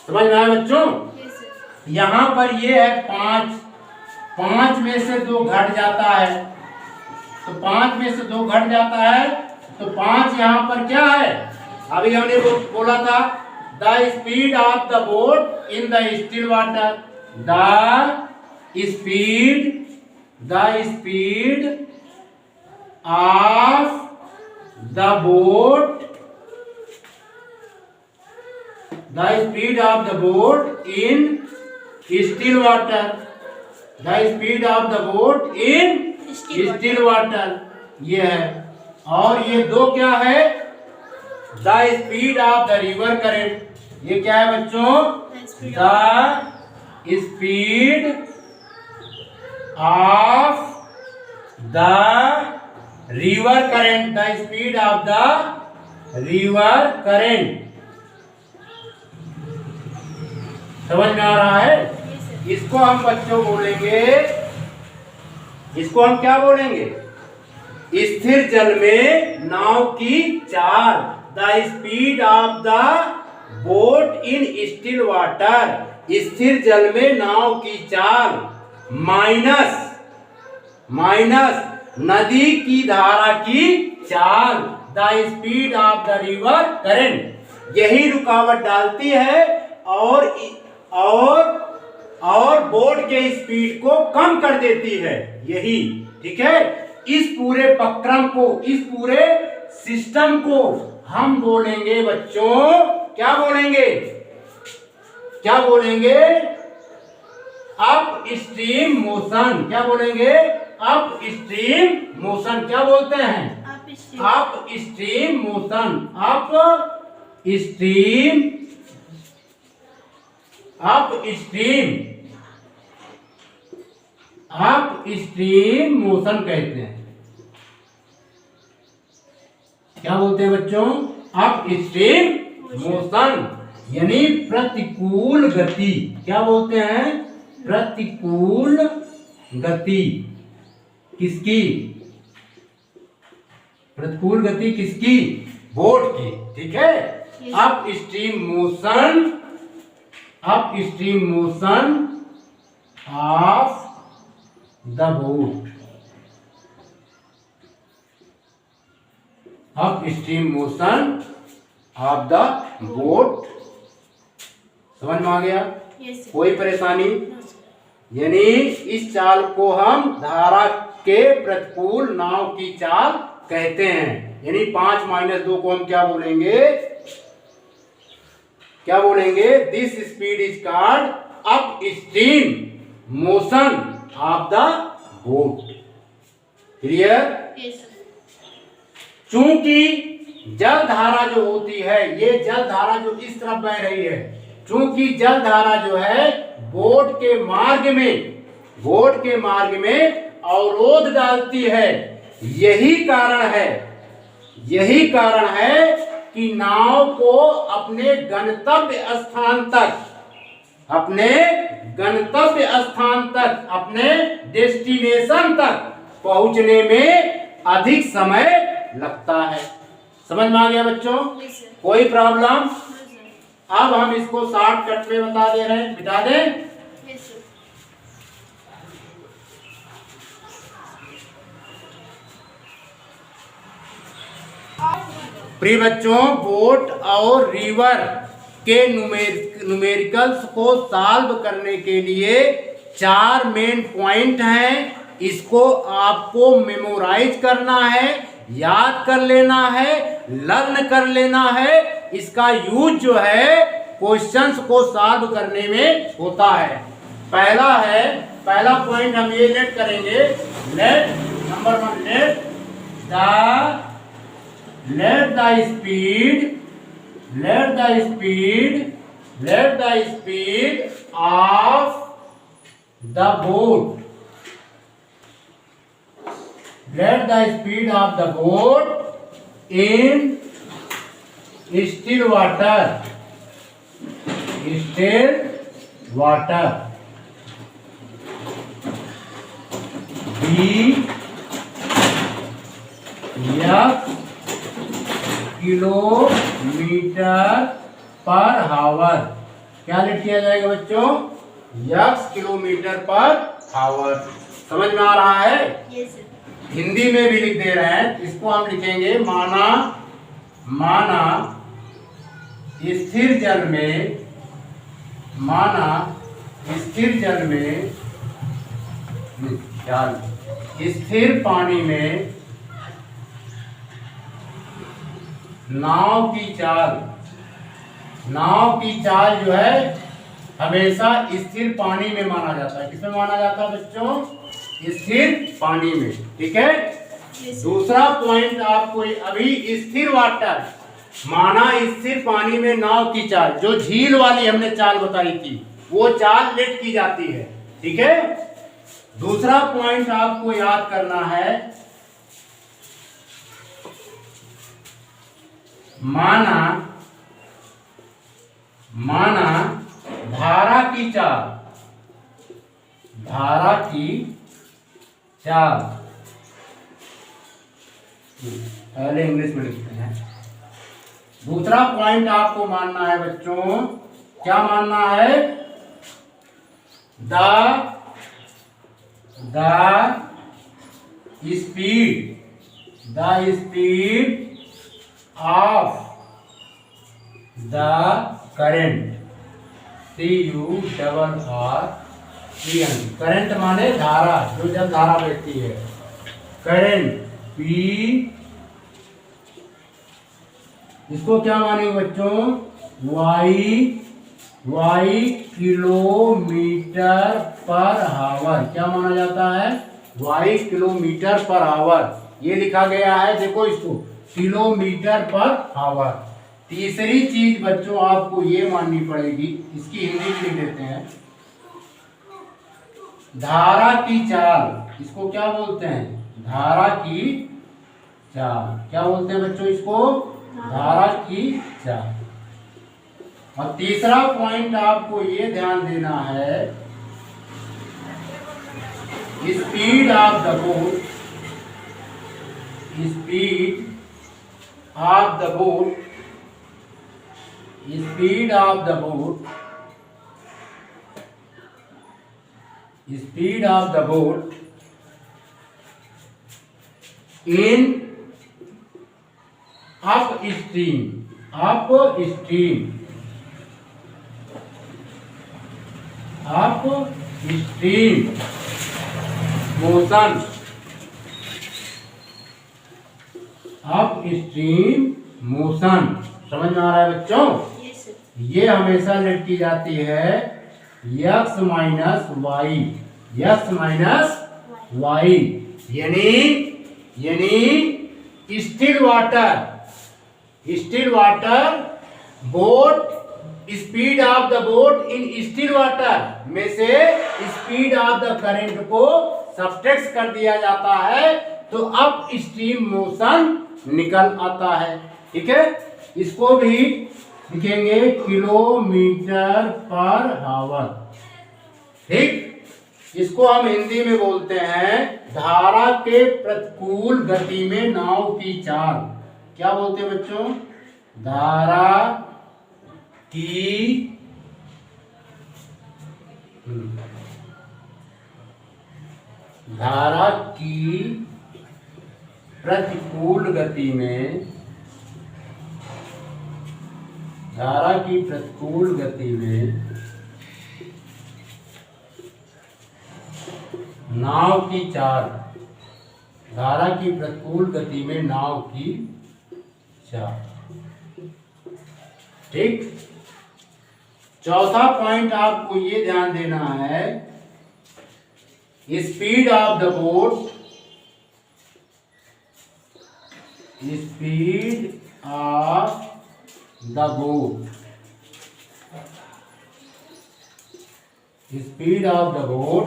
समझ में आया बच्चों? यहाँ पर ये है 5 में से 2 घट जाता है, तो 5 में से 2 घट जाता है, तो 5 यहाँ पर क्या है, अभी हमने बोला था the speed of the boat in the still water, the speed of the boat, the speed of the boat in still water, the speed of the boat in still water, ये है। और ये दो क्या है, the speed of the river current, ये क्या है बच्चों, the speed of the river current, the speed of the river current, समझ में आ रहा है। इसको हम बच्चों बोलेंगे, इसको हम क्या बोलेंगे, स्थिर जल में नाव की चाल, the speed of the boat in still water, स्थिर जल में नाव की चाल माइनस नदी की धारा की चाल, the speed of the river current, यही रुकावट डालती है और बोट के स्पीड को कम कर देती है, यही, ठीक है। इस पूरे प्रक्रम को, इस पूरे सिस्टम को हम बोलेंगे बच्चों, क्या बोलेंगे, क्या बोलेंगे, अप स्ट्रीम मोशन, क्या बोलेंगे, अप स्ट्रीम मोशन, क्या बोलते हैं, up stream motion, up stream motion कहते हैं, क्या बोलते हैं बच्चों, अप स्ट्रीम मोशन, यानी प्रतिकूल गति, क्या बोलते हैं, प्रतिकूल गति, किसकी, प्रतिकूल गति किसकी, बोट की, ठीक है। Up stream motion of the boat, up stream motion of the boat, समझ में आ गया, कोई परेशानी, यानी इस चाल को हम धारा के प्रतिकूल नाव की चाल कहते हैं, यानी 5-2 को हम क्या बोलेंगे, क्या बोलेंगे, this speed is called up stream motion of the boat, clear. चूंकि जल धारा जो होती है, ये जल धारा जो इस तरफ बह रही है, चूंकि जल धारा जो है बोट के मार्ग में अवरोध डालती है, यही कारण है कि नाव को अपने गंतव्य स्थान तक, अपने डेस्टिनेशन तक पहुंचने में अधिक समय लगता है। समझ में आ गया बच्चों, कोई प्रॉब्लम। अब हम इसको शॉर्टकट में बता दे रहे हैं, बिता दें। प्रिय बच्चों, बोट और रिवर के न्यूमेरिकल्स को सॉल्व करने के लिए 4 मेन पॉइंट हैं। इसको आपको मेमोराइज करना है, याद कर लेना है, लर्न कर लेना है। इसका यूज जो है क्वेश्चंस को सॉल्व करने में होता है। पहला पॉइंट हम ये लेट करेंगे, number 1, let the speed of the boat, let the speed of the boat in still water be F kilometre पर हावर। क्या लिख किया जाएगा बच्चों? x किलोमीटर पर हावर। समझ में आ रहा है? Yes sir. हिंदी में भी लिख दे रहे हैं, इसको हम लिखेंगे माना स्थिर जल में, माना स्थिर जल में, स्थिर पानी में नाव की चाल जो है हमेशा स्थिर पानी में माना जाता है। किसमें माना जाता है बच्चों? स्थिर पानी में। ठीक है। दूसरा पॉइंट आपको अभी स्थिर वाटर, माना स्थिर पानी में नाव की चाल, जो झील वाली हमने चाल बताई थी वो चाल लेट की जाती है। ठीक है। दूसरा पॉइंट आपको याद करना है, माना धारा की चाल, पहले इंग्लिश में लिखते हैं। दूसरा पॉइंट आपको मानना है बच्चों, क्या मानना है? The speed of the current, CURRENT, current माने धारा, जो जब धारा बहती है, करंट P, इसको क्या मानेंगे बच्चों? y किलोमीटर पर आवर, क्या माना जाता है? y kilometre per our. ये लिखा गया है, देखो इसको, किलोमीटर पर आवर। तीसरी चीज बच्चों आपको ये माननी पड़ेगी, इसकी हिंदी में लिख देते हैं, धारा की चाल, इसको क्या बोलते हैं? धारा की चाल। क्या बोलते हैं बच्चों इसको? धारा की चाल। और तीसरा पॉइंट आपको ये ध्यान देना है, speed of the boat, speed of the boat, speed of the boat, speed of the boat in upstream, upstream motion, upstream motion. समझ में आ रहा है बच्चों? ये हमेशा लेट की जाती है x minus y, x minus y, यानी still water boat, speed of the boat in still water में से स्पीड ऑफ द करंट को सब्ट्रैक्ट कर दिया जाता है, तो अप स्ट्रीम मोशन निकल आता है। ठीक है। इसको भी लिखेंगे किलोमीटर पर आवर। ठीक। इसको हम हिंदी में बोलते हैं धारा के प्रतिकूल गति में नाव की चाल। क्या बोलते हैं बच्चों? धारा की प्रतिकूल गति में, धारा की प्रतिकूल गति में नाव की चाल, धारा की प्रतिकूल गति में नाव की चाल। ठीक। चौथा पॉइंट आपको ये ध्यान देना है, speed of the boat, speed of the boat, speed of the boat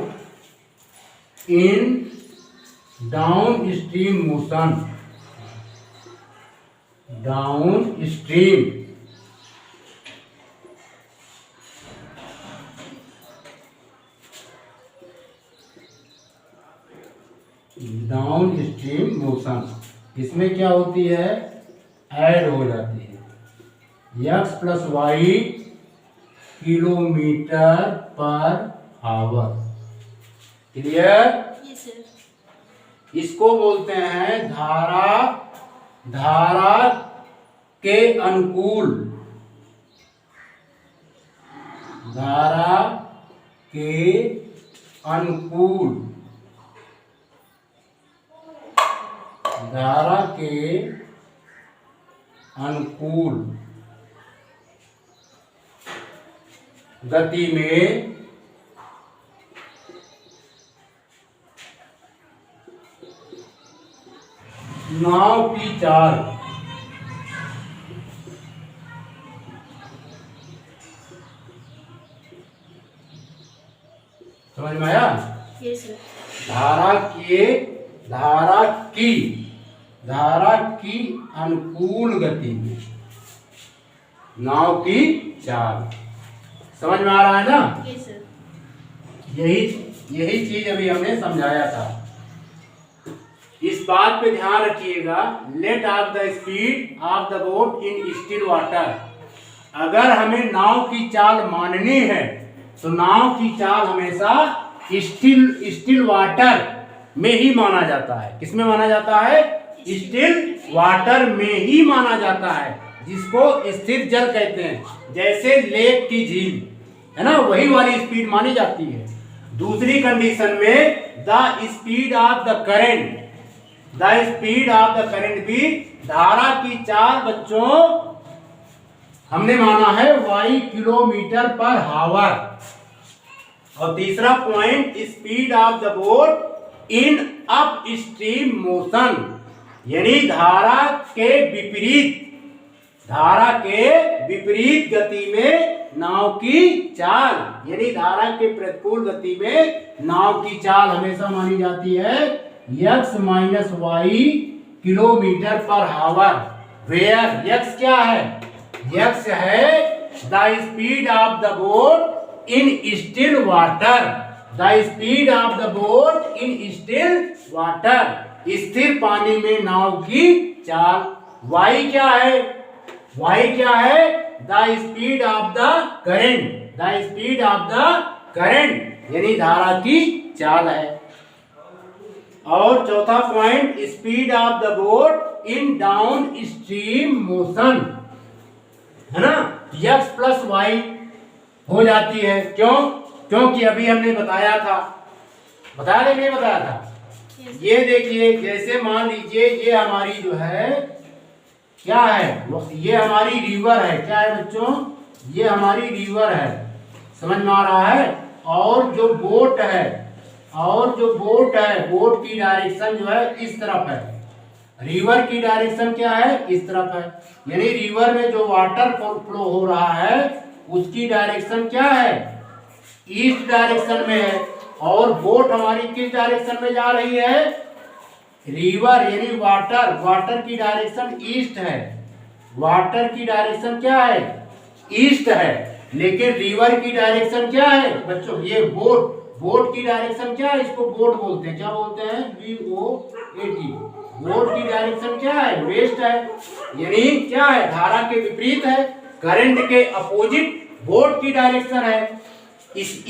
in downstream motion, downstream, downstream motion. इसमें क्या होती है? ऐड हो जाती है x plus y kilometre per hour. Clear? इसको बोलते हैं धारा के अनुकूल, धारा के अनुकूल, धारा के अनुकूल गति में नाव की चाल, समझ में आया? Yes sir. धारा की अनुकूल गति में नाव की चाल, समझ में आ रहा है ना? Yes sir. यही चीज अभी हमने समझाया था। इस बात पे ध्यान रखिएगा, let of the speed of the boat in still water. अगर हमें नाव की चाल माननी है तो नाव की चाल हमेशा स्टिल वाटर में ही माना जाता है। किसमें माना जाता है? स्टिल वाटर में ही माना जाता है, जिसको स्थिर जल कहते हैं। जैसे लेक की झील है ना, वही वाली स्पीड मानी जाती है। दूसरी कंडीशन में the speed of the current, the speed of the current भी, धारा की चाल बच्चों हमने माना है y किलोमीटर पर हावर। और तीसरा point, speed of the boat in up stream motion, यानी धारा के विपरीत गति में नाव की चाल, यानी धारा के प्रतिकूल गति में नाव की चाल हमेशा मानी जाती है x माइनस वाई किलोमीटर पर हावर। वेयर x क्या है? x है the speed of the boat in still water, the speed of the boat in still water, स्थिर पानी में नाव की चाल। y क्या है? y क्या है? The speed of the current, the speed of the current यानी धारा की चाल है। और चौथा point, speed of the boat in downstream motion, है ना, x प्लस वाई हो जाती है। क्यों? क्योंकि अभी हमने बताया था, बताया नहीं बताया था? ये देखिए, जैसे मान लीजिए ये हमारी जो है क्या है, ये हमारी रिवर है। क्या है बच्चों? ये हमारी रिवर है, समझ में आ रहा है? और जो बोट है, बोट की डायरेक्शन जो है इस तरफ है। रिवर की डायरेक्शन क्या है? इस तरफ है। यानी रिवर में जो वाटर फ्लो हो रहा है उसकी डायरेक्शन क्या है? ईस्ट डायरेक्शन में है। और बोट हमारी किस डायरेक्शन में जा रही है? रिवर यानी वाटर की डायरेक्शन ईस्ट है। वाटर की डायरेक्शन क्या है? ईस्ट है। लेकिन रिवर की डायरेक्शन क्या है बच्चों? ये बोट की डायरेक्शन क्या है? इसको बोट बोलते हैं। क्या बोलते हैं? BOAT। बोट की डायरेक्शन क्या है? वेस्ट है। यानी क्या है? धारा के विपरीत है, करंट के अपोजिट बोट की डायरेक्शन है। इस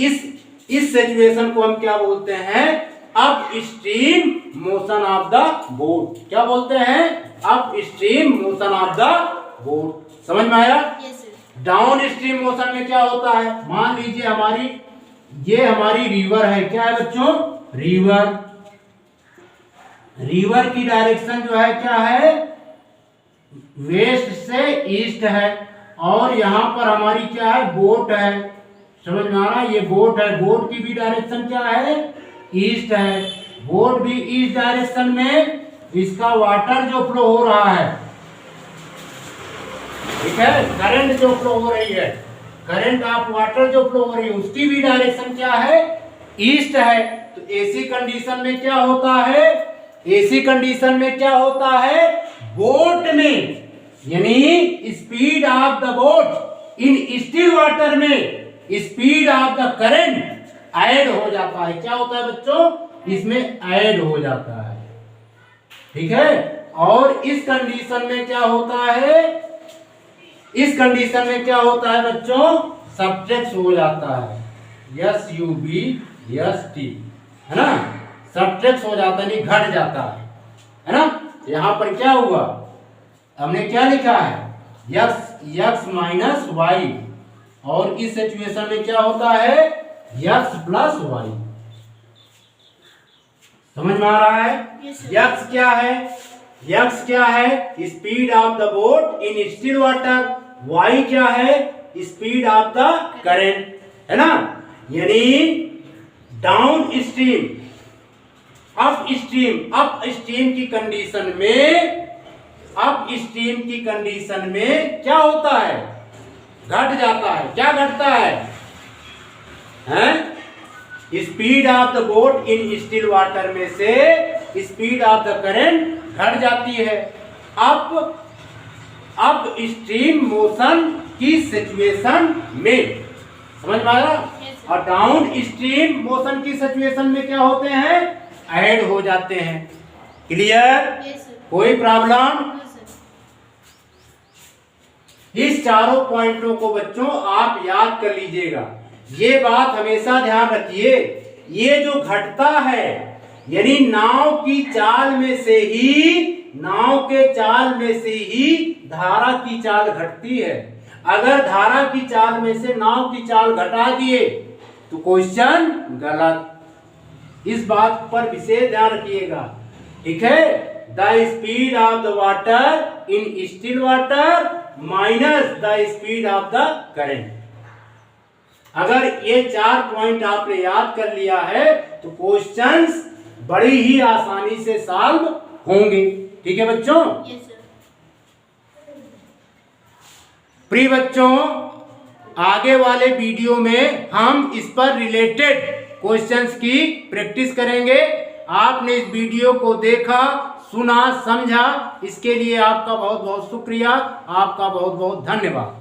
सिचुएशन को हम क्या बोलते हैं? Up stream motion of the boat. क्या बोलते हैं? Up stream motion of the boat. समझ में आया? डाउन स्ट्रीम मोशन में क्या होता है? मान लीजिए ये हमारी रिवर है। क्या है बच्चों? रिवर की डायरेक्शन जो है क्या है? वेस्ट से ईस्ट है। और यहाँ पर हमारी क्या है? बोट है। समझ में आ रहा है? ये बोट है। बोट की भी डायरेक्शन क्या है? ईस्ट है। बोट भी ईस्ट डायरेक्शन में, इसका वाटर जो फ्लो हो रहा है, ठीक है, करंट जो फ्लो हो रही है, करंट ऑफ वाटर जो फ्लो हो रही है, उसकी भी डायरेक्शन क्या है? ईस्ट है। तो ऐसी कंडीशन में क्या होता है? ऐसी कंडीशन में क्या होता है? बोट में यानी speed of the boat in still water में speed of the current add हो जाता है। क्या होता है बच्चों? इसमें ऐड हो जाता है, ठीक है। और इस कंडीशन में क्या होता है? इस कंडीशन में क्या होता है बच्चों? सब्ट्रैक्ट हो जाता है। SUBST, है ना, सब्ट्रैक्ट हो जाता है, घट जाता है ना। यहाँ पर क्या हुआ, हमने क्या लिखा है, x माइनस वाई, और इस सिचुएशन में क्या होता है, x प्लस वाई। समझ में आ रहा है। Yes, sir. x क्या है, x क्या है, speed of the boat in still water, y क्या है, स्पीड ऑफ द करंट, है ना। यानी डाउन स्ट्रीम, अप स्ट्रीम की कंडीशन में, अप स्ट्रीम की कंडीशन में क्या होता है, घट जाता है। क्या घटता है, हैं? Speed of the boat in still water में से स्पीड ऑफ द करंट घट जाती है। अप स्ट्रीम मोशन की सिचुएशन में, समझ में आया। Yes, sir. और डाउन स्ट्रीम मोशन की सिचुएशन में क्या होते हैं, ऐड हो जाते हैं। Clear, Yes, sir. कोई प्रॉब्लम। No, sir. इस चारों पॉइंटों को बच्चों आप याद कर लीजिएगा। ये बात हमेशा ध्यान रखिए, ये जो घटता है यानी नाव की चाल में से ही, नाव के चाल में से ही धारा की चाल घटती है। अगर धारा की चाल में से नाव की चाल घटा दिए तो क्वेश्चन गलत। इस बात पर विशेष ध्यान रखिएगा, ठीक है। The speed of the water in still water minus the speed of the current. अगर ये 4 पॉइंट आपने याद कर लिया है तो क्वेश्चंस बड़ी ही आसानी से सॉल्व होंगे। ठीक है बच्चों। Yes, sir. प्रिय बच्चों, आगे वाले वीडियो में हम इस पर रिलेटेड क्वेश्चंस की प्रैक्टिस करेंगे। आपने इस वीडियो को देखा, सुना, समझा, इसके लिए आपका बहुत बहुत शुक्रिया, आपका बहुत बहुत धन्यवाद।